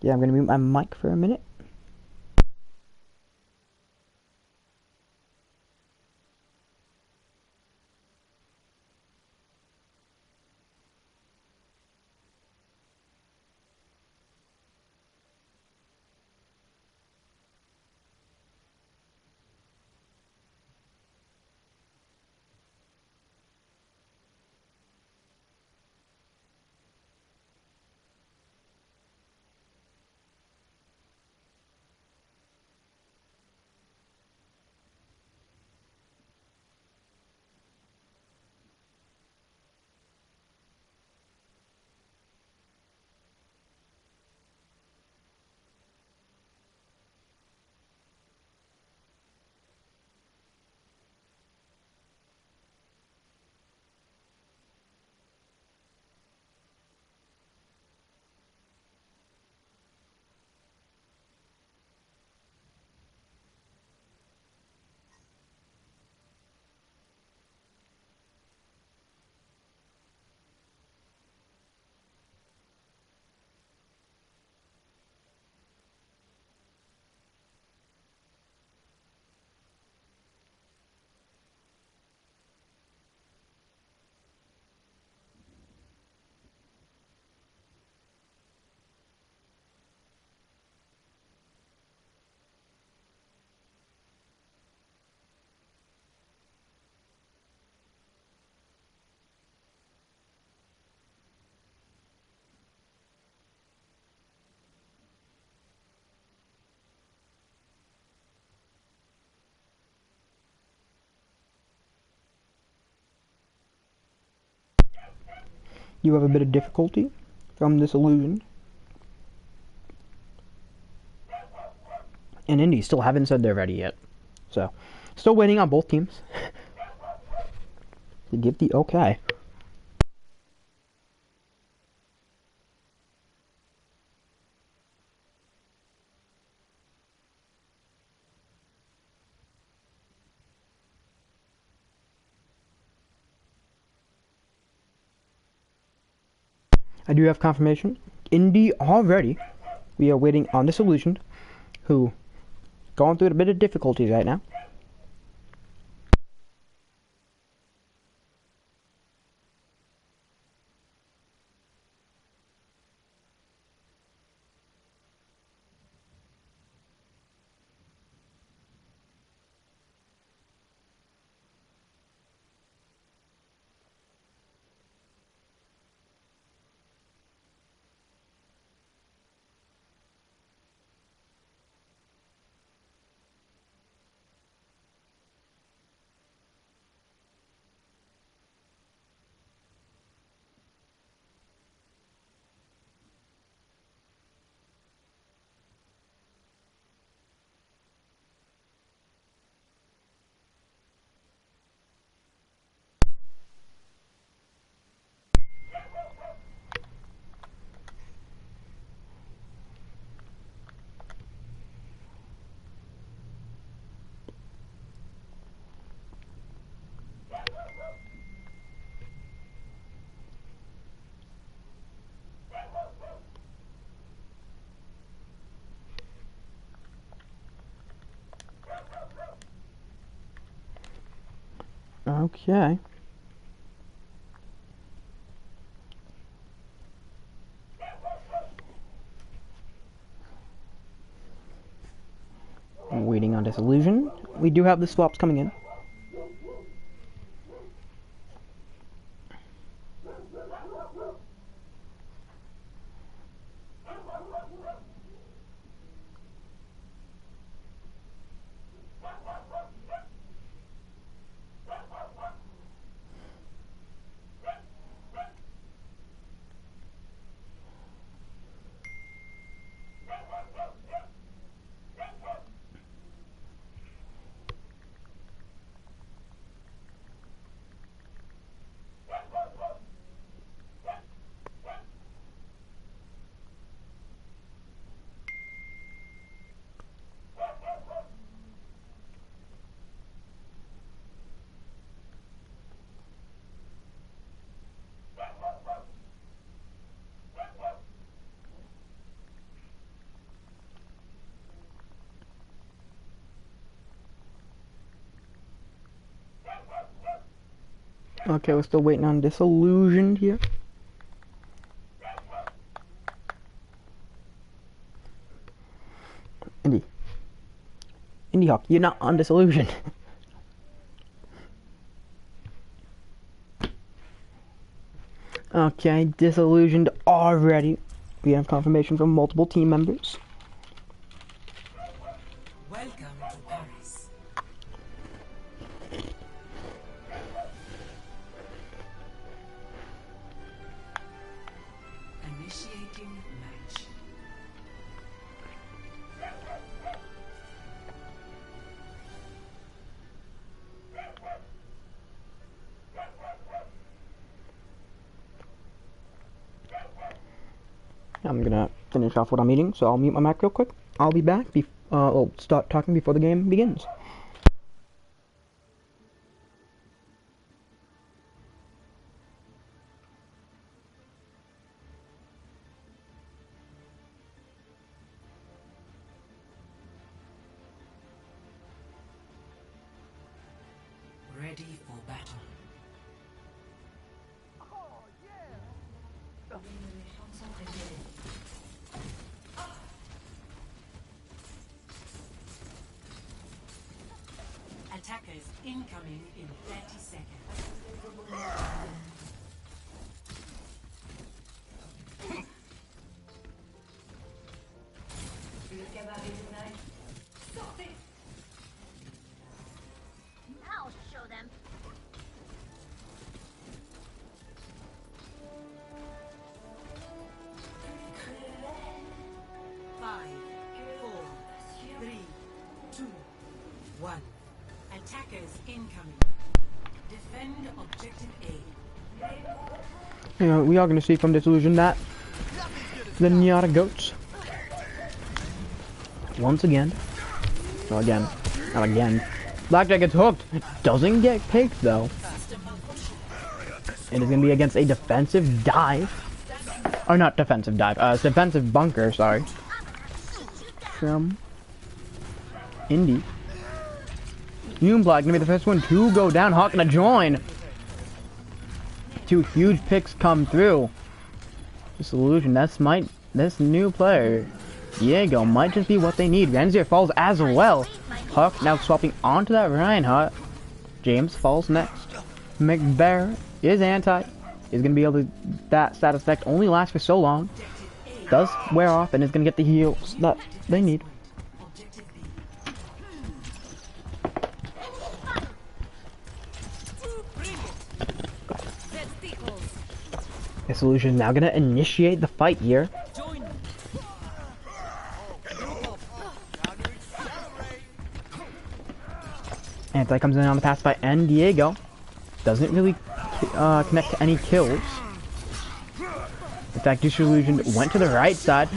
yeah, I'm gonna mute my mic for a minute. You have a bit of difficulty from Disillusioned. And INDE still haven't said they're ready yet. So, still waiting on both teams to give the okay. I do have confirmation. INDE already. We are waiting on Disillusioned, who going through a bit of difficulties right now. Okay. Waiting on Disillusion. We do have the swaps coming in. Okay, we're still waiting on Disillusioned here. INDE. INDE Hawk, you're not on Disillusioned. Okay, Disillusioned already. We have confirmation from multiple team members. Welcome to Paris. Initiating match. I'm gonna finish off what I'm eating, so I'll mute my mic real quick. I'll be back. I'll start talking before the game begins. Ready for battle. Attackers incoming in 30 seconds. I'll show them. 1. Attackers incoming. Defend objective A. You know, we are going to see from Disillusioned that the Nyata goats once again. So again, not again. Blackjack gets hooked. Doesn't get picked though. It is going to be against a defensive dive. Or not defensive dive. Defensive bunker. Sorry. From INDE. Moonblack gonna be the first one to go down. Hawk gonna join. 2 huge picks come through. Disillusioned. This new player, Diego, might just be what they need. Renzier falls as well. Hawk now swapping onto that Reinhardt. James falls next. McBear is anti. Is gonna be able to. That status effect only lasts for so long. Does wear off and is gonna get the heals that they need. Disillusioned now gonna initiate the fight here. Anti comes in on the pass by and Diego doesn't really connect to any kills. In fact, Disillusioned went to the right side.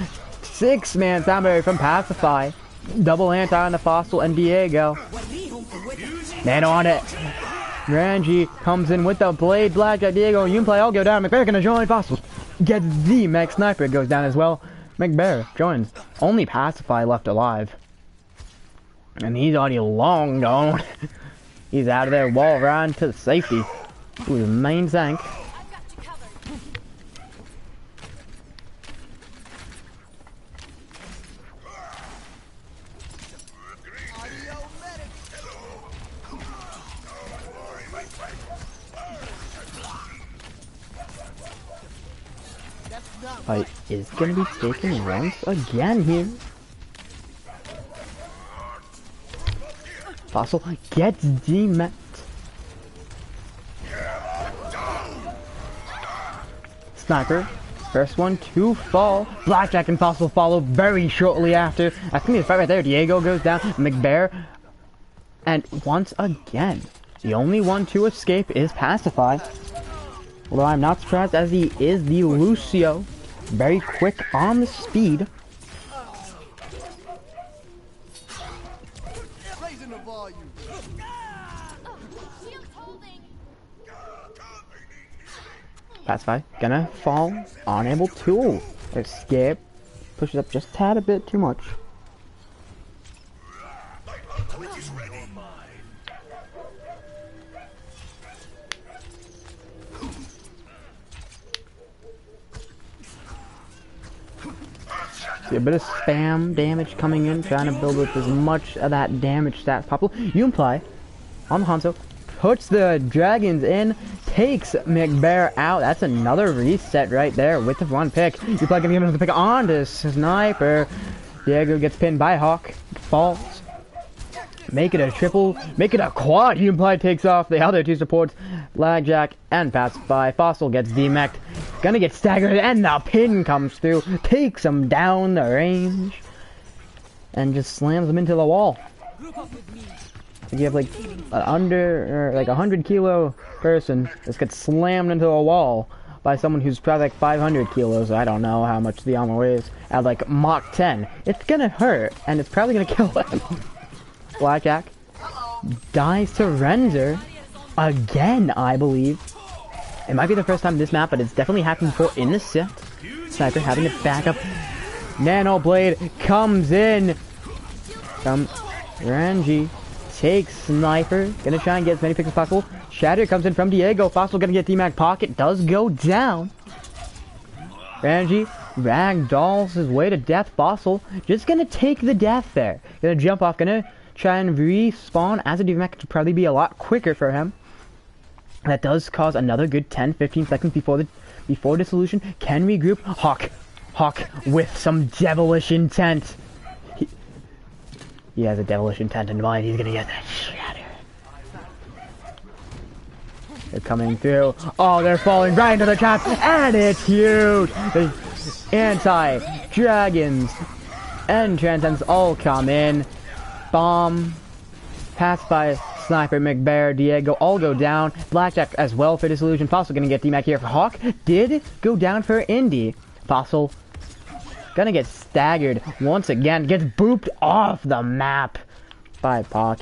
6-man Soundberry from Pacify. Double anti on the Fossil and Diego. Man on it. Ranji comes in with the blade. Blackjack, Diego, and Yunplay all go down. McBear gonna join. Fossil gets the Mech Sniper, goes down as well. McBear joins. Only Pacify left alive. And he's already long gone. He's out of there. Wall run to safety. Ooh, the main tank. Fight is gonna be taken once again here. Fossil gets demet. Sniper, first one to fall. Blackjack and Fossil follow very shortly after. I think the fight right there. Diego goes down. McBear, and once again, the only one to escape is Pacify. Although I'm not surprised, as he is the Lucio. Very quick on the speed. Pacify gonna fall, unable to escape. Pushes up just a tad a bit too much. See a bit of spam damage coming in, trying to build up as much of that damage stats possible. Yunplay on the Hanzo puts the dragons in, takes McBear out. That's another reset right there with the one pick. Yunplay gonna give him the pick on to Sniper. Diego gets pinned by Hawk, falls. Make it a triple, make it a quad. Yunplay takes off the other 2 supports, Blackjack and Pacify. Fossil gets demeched. Gonna get staggered, and the pin comes through, takes him down the range, and just slams him into the wall. You have like an like 100-kilo person just gets slammed into a wall by someone who's probably like 500 kilos. I don't know how much the armor weighs at like Mach 10. It's gonna hurt, and it's probably gonna kill him. Blackjack dies to Renzer again, I believe. It might be the first time in this map, but it's definitely happened before in the set. Sniper having to back up. Nano Blade comes in from Ranji. Takes Sniper. Gonna try and get as many picks as possible. Shatter comes in from Diego. Fossil gonna get D-Mac Pocket. Does go down. Ranji ragdolls his way to death. Fossil just gonna take the death there. Gonna jump off. Gonna try and respawn as a D-Mac to probably be a lot quicker for him. That does cause another good 10-15 seconds before Dissolution can regroup. Hawk with some devilish intent. He has a devilish intent in mind. He's gonna get that shatter. They're coming through. Oh, they're falling right into the trap, and it's huge. The anti-dragons and transcends all come in. Bomb Pass by Sniper, McBear, Diego all go down. Blackjack as well for Disillusioned. Fossil gonna get DMAC here for Hawk. Did go down for INDE. Fossil gonna get staggered once again. Gets booped off the map by Pock.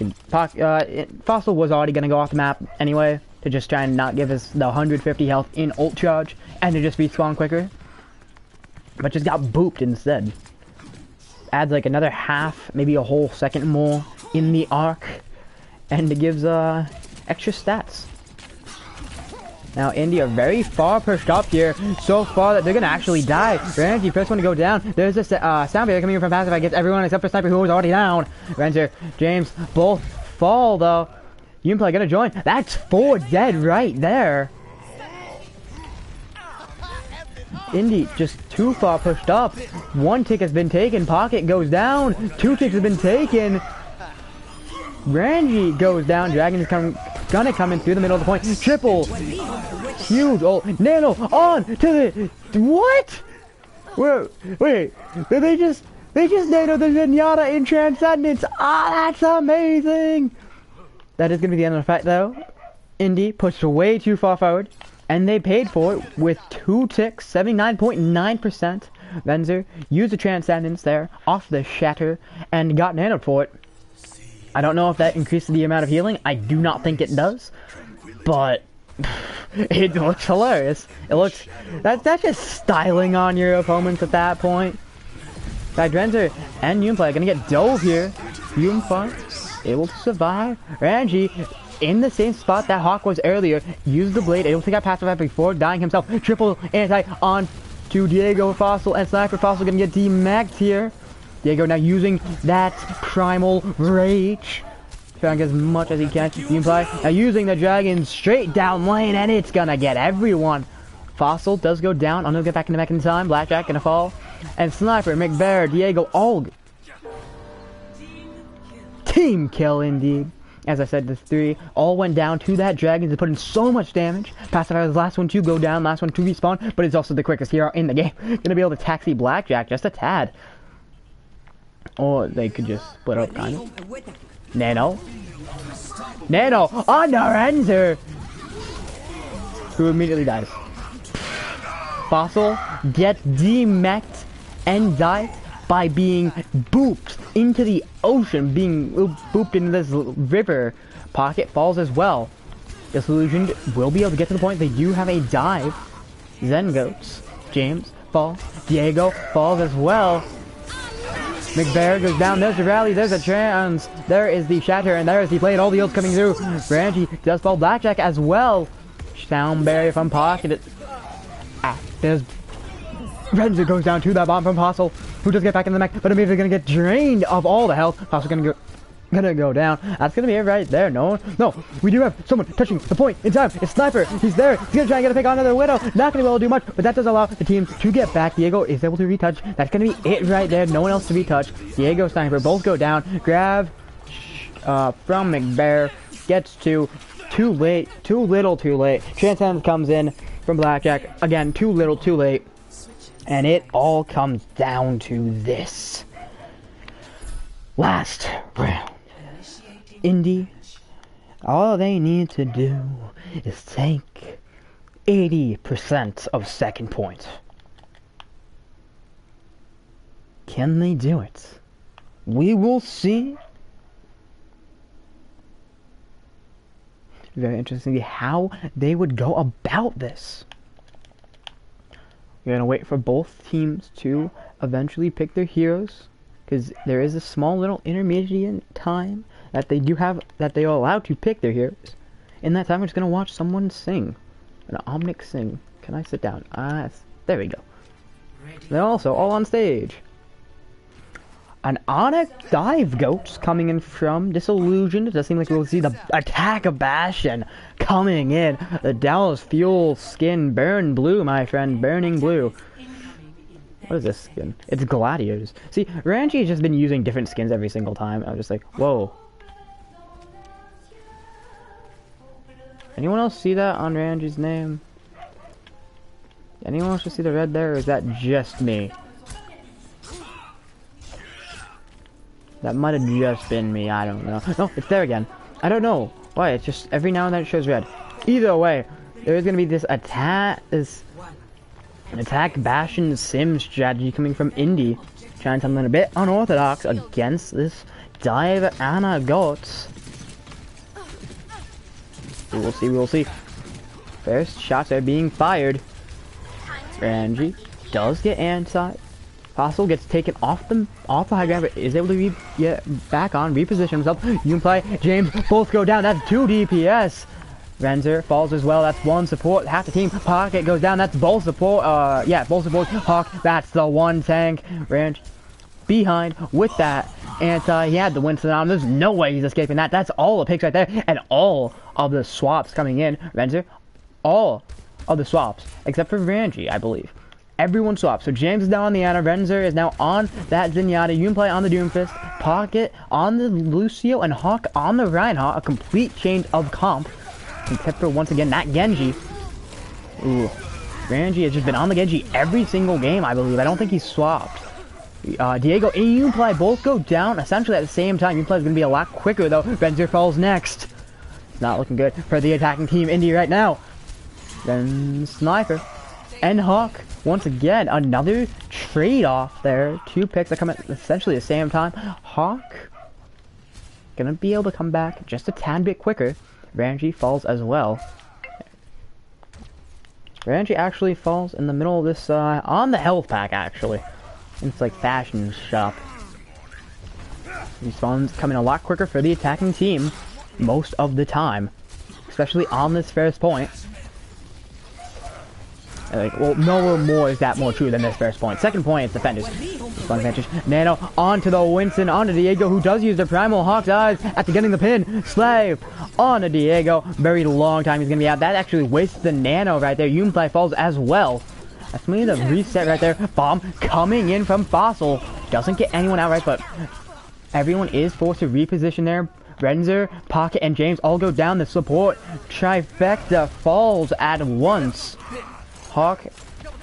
Fossil was already gonna go off the map anyway to just try and not give us the 150 health in ult charge and to just respawn quicker. But just got booped instead. Adds like another half, maybe a whole second more in the arc, and it gives extra stats. Now INDE are very far pushed up here, so far that they're gonna actually die. Ramsey first one to go down. There's a sound barrier coming in from passive. I guess everyone except for Sniper, who was already down. Renzer, James, both fall though. Unplay gonna join. That's 4 dead right there. INDE just too far pushed up. 1 tick has been taken. Pocket goes down. 2 ticks have been taken. Ranji goes down. Dragon is gonna come in through the middle of the point. Triple. Huge. Oh, Nano on to the. What? Wait. They just nanoed the Zenyatta in Transcendence. Ah, that's amazing. That is gonna be the end of the fight though. INDE pushed way too far forward. And they paid for it with 2 ticks, 79.9%. Venzer used the Transcendence there, off the Shatter, and got nanoed for it. I don't know if that increases the amount of healing. I do not think it does. But it looks hilarious. It looks... That's just styling on your opponents at that point. Venzer and Yunplay are going to get dove here. Yunplay able to survive. Ranji in the same spot that Hawk was earlier, used the blade, able to get past that before dying himself. Triple anti on to Diego, Fossil, and Sniper. Fossil gonna get demaxed here. Diego now using that primal rage, trying as much as he can. Unplay now using the dragon straight down lane, and it's gonna get everyone. Fossil does go down. I'm gonna get back in the mech in time. Blackjack gonna fall, and Sniper, McBear, Diego, all team kill indeed. As I said, the 3 all went down to that dragon to put in so much damage. Pacifier was the last one to go down, last one to respawn, but it's also the quickest hero in the game. Gonna be able to taxi Blackjack just a tad. Or they could just split up, kind of. Nano on the Renzer, who immediately dies. Fossil gets demeched and dies by being booped into the ocean, being booped into this river. Pocket falls as well. Disillusioned will be able to get to the point. They do have a dive. Zen goes. James falls. Diego falls as well. McBear goes down. There's the rally. There's a trans. There is the shatter. And there is the blade. All the ults coming through. Ranji does fall. Blackjack as well. Sound barrier from Pocket. There's Renzer goes down to that bomb from Fossil, who does get back in the mech, but immediately gonna get drained of all the health. Fossil gonna go down. That's gonna be it right there. No, we do have someone touching the point in time. It's Sniper. He's there. He's gonna try and get a pick on another Widow. Not gonna be able to do much, but that does allow the team to get back. Diego is able to retouch. That's gonna be it right there. No one else to retouch. Diego, Sniper both go down. Grab from McBear. Gets too late. Too little too late. Transcendence comes in from Blackjack. Again, too little too late. And it all comes down to this. Last round. INDE, all they need to do is take 80% of second point. Can they do it? We will see. Very interesting to see how they would go about this. We're gonna wait for both teams to eventually pick their heroes, because there is a small little intermediate time that they do have, that they are allowed to pick their heroes. In that time, we're just gonna watch someone sing, an Omnic sing. Can I sit down? There we go. They're also all on stage. An Onyx dive goats coming in from Disillusioned. It does seem like we'll see the attack of Bastion coming in. The Dallas Fuel skin, burn blue, my friend, burning blue. What is this skin? It's Gladiators. See, Ranji has just been using different skins every single time. I was just like, whoa. Anyone else see that on Ranji's name? Anyone else see the red there, or is that just me? That might have just been me, I don't know. No, it's there again. I don't know why, it's just every now and then it shows red. Either way, there's gonna be this attack, an attack bash and sim strategy coming from INDE. Trying something a bit unorthodox against this dive Anna Goats. We will see, we will see. First shots are being fired. Ranji does get anti. Fossil gets taken off the high ground, but is able to get back on, reposition himself. Yunplay, James both go down. That's 2 DPS. Renzer falls as well. That's 1 support. Half the team. Pocket goes down. That's both support. Yeah, both support. Hawk. That's the 1 tank. Range behind with that anti. He had the Winston on. There's no way he's escaping that. That's all the picks right there, and all of the swaps coming in. Renzer, all of the swaps except for Ranji, I believe. Everyone swaps. So James is now on the Ana, Renzer is now on that Zenyatta, Yunplay on the Doomfist, Pocket on the Lucio, and Hawk on the Reinhardt. A complete change of comp. Except for, once again, that Genji. Ooh. Ranji has just been on the Genji every single game, I believe. I don't think he's swapped. Diego and Yunplay both go down essentially at the same time. Yunplay is going to be a lot quicker, though. Renzer falls next. Not looking good for the attacking team INDE right now. Then Sniper and Hawk. Once again, another trade-off there. 2 picks that come at essentially the same time. Hawk gonna be able to come back just a tad bit quicker. Ranji falls as well. Ranji actually falls in the middle of this, on the health pack, actually. It's like fashion shop. These spawns coming a lot quicker for the attacking team most of the time. Especially on this first point. Like, well, nowhere more is that more true than this first point. Second point, it's defenders. Fun advantage. Nano onto the Winston, onto Diego, who does use the Primal Hawk's Eyes after getting the pin. Slave onto Diego. Very long time he's going to be out. That actually wastes the Nano right there. Yunplay falls as well. That's me the reset right there. Bomb coming in from Fossil. Doesn't get anyone out right, but everyone is forced to reposition there. Renzer, Pocket, and James all go down. The support trifecta falls at once. Hawk,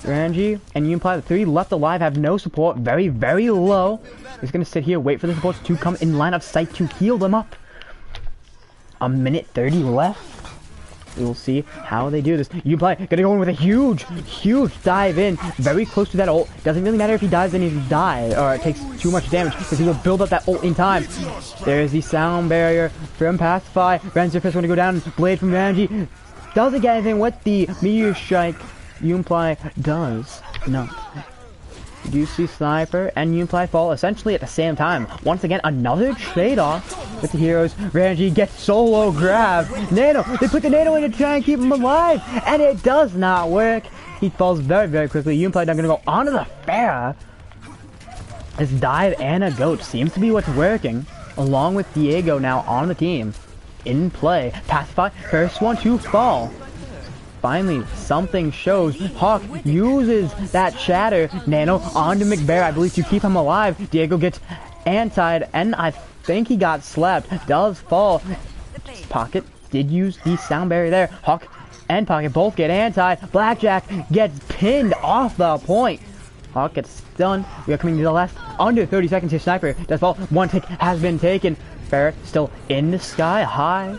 Ranji, and Yunplay, the 3 left alive, have no support. Very, very low. He's going to sit here, wait for the supports to come in line of sight to heal them up. A minute 30 left. We will see how they do this. Yunplay gonna go in with a huge, huge dive in. Very close to that ult. Doesn't really matter if he dies, then he dies, or it takes too much damage, because he will build up that ult in time. There's the sound barrier from Pacify. Renzer first going to go down. Blade from Ranji. Doesn't get anything with the Meteor Strike. Yunplay does not. You do see Sniper and Yunplay fall essentially at the same time. Once again, another trade-off with the heroes. Ranji gets solo grab. Nano, they put the Nano in to try and keep him alive, and it does not work. He falls very, very quickly. Yunplay now gonna go onto the fair. This dive and a goat seems to be what's working, along with Diego now on the team. In play. Pacify, first one to fall. Finally, something shows. Hawk uses that shatter. Nano onto McBear, I believe, to keep him alive. Diego gets antied, and I think he got slapped. Does fall. Pocket did use the sound barrier there. Hawk and Pocket both get antied. Blackjack gets pinned off the point. Hawk gets stunned. We are coming to the last under 30 seconds here. Sniper does fall. 1 tick has been taken. Ferret still in the sky high,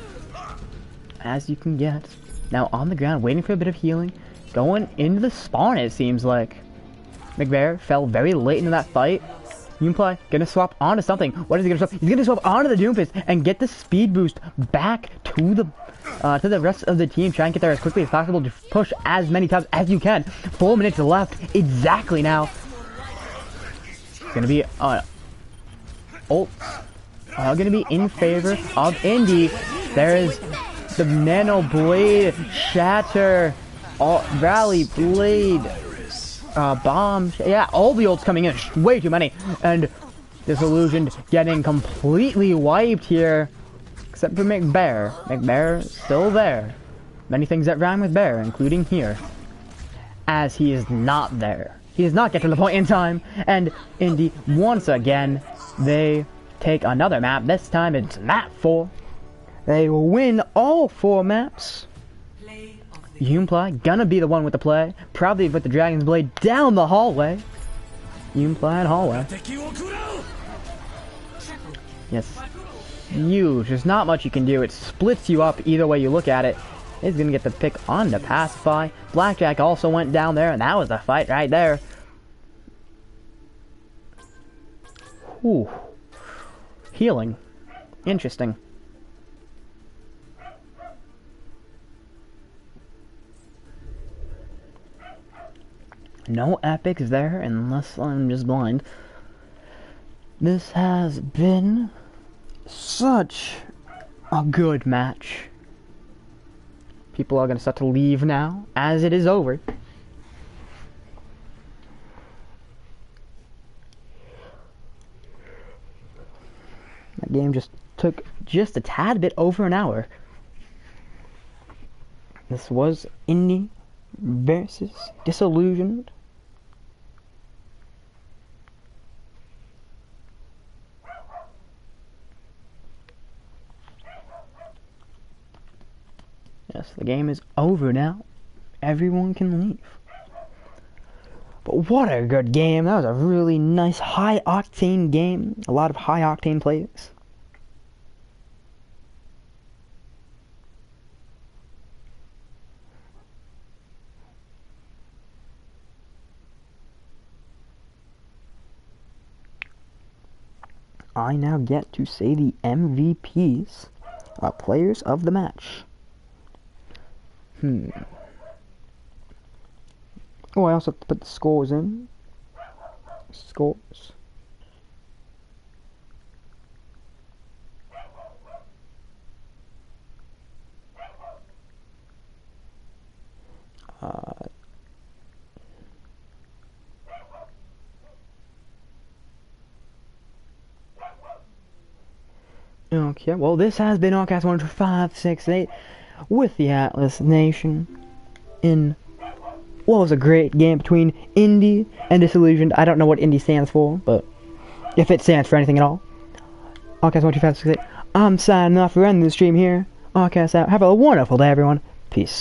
as you can get. Now on the ground, waiting for a bit of healing. Going into the spawn, it seems like. McBear fell very late into that fight. Yunplay gonna swap onto something. What is he gonna swap? He's gonna swap onto the Doomfist and get the speed boost back to the rest of the team. Try and get there as quickly as possible to push as many times as you can. 4 minutes left exactly now. It's gonna be ult. Gonna be in favor of INDE. There is the Nano Blade, Shatter, Rally Blade, Bomb, yeah, all the ults coming in, way too many, and Disillusioned getting completely wiped here, except for McBear. McBear still there. Many things that rhyme with bear, including here, as he is not there. He does not get to the point in time, and INDE, once again, they take another map. This time it's map 4. They will win all 4 maps. Yunplay gonna be the one with the play. Probably with the Dragon's Blade down the hallway. Yunplay and hallway. Yes. Huge. There's not much you can do. It splits you up either way you look at it. He's gonna get the pick on the pacify. Blackjack also went down there, and that was the fight right there. Ooh. Healing. Interesting. No epics there, unless I'm just blind. This has been such a good match. People are going to start to leave now, as it is over. That game just took just a tad bit over an hour. This was INDE versus Disillusioned. Yes, the game is over now. Everyone can leave. But what a good game. That was a really nice high-octane game. A lot of high-octane plays. I now get to say the MVPs are players of the match. Oh, I also have to put the scores in. Scores. Okay, well, this has been Allcast 12568 with the Atlas Nation in what was a great game between INDE and Disillusioned. I don't know what INDE stands for, but if it stands for anything at all. Allcast 12568. I'm signing off. We're ending the stream here. Allcast out. Have a wonderful day, everyone. Peace.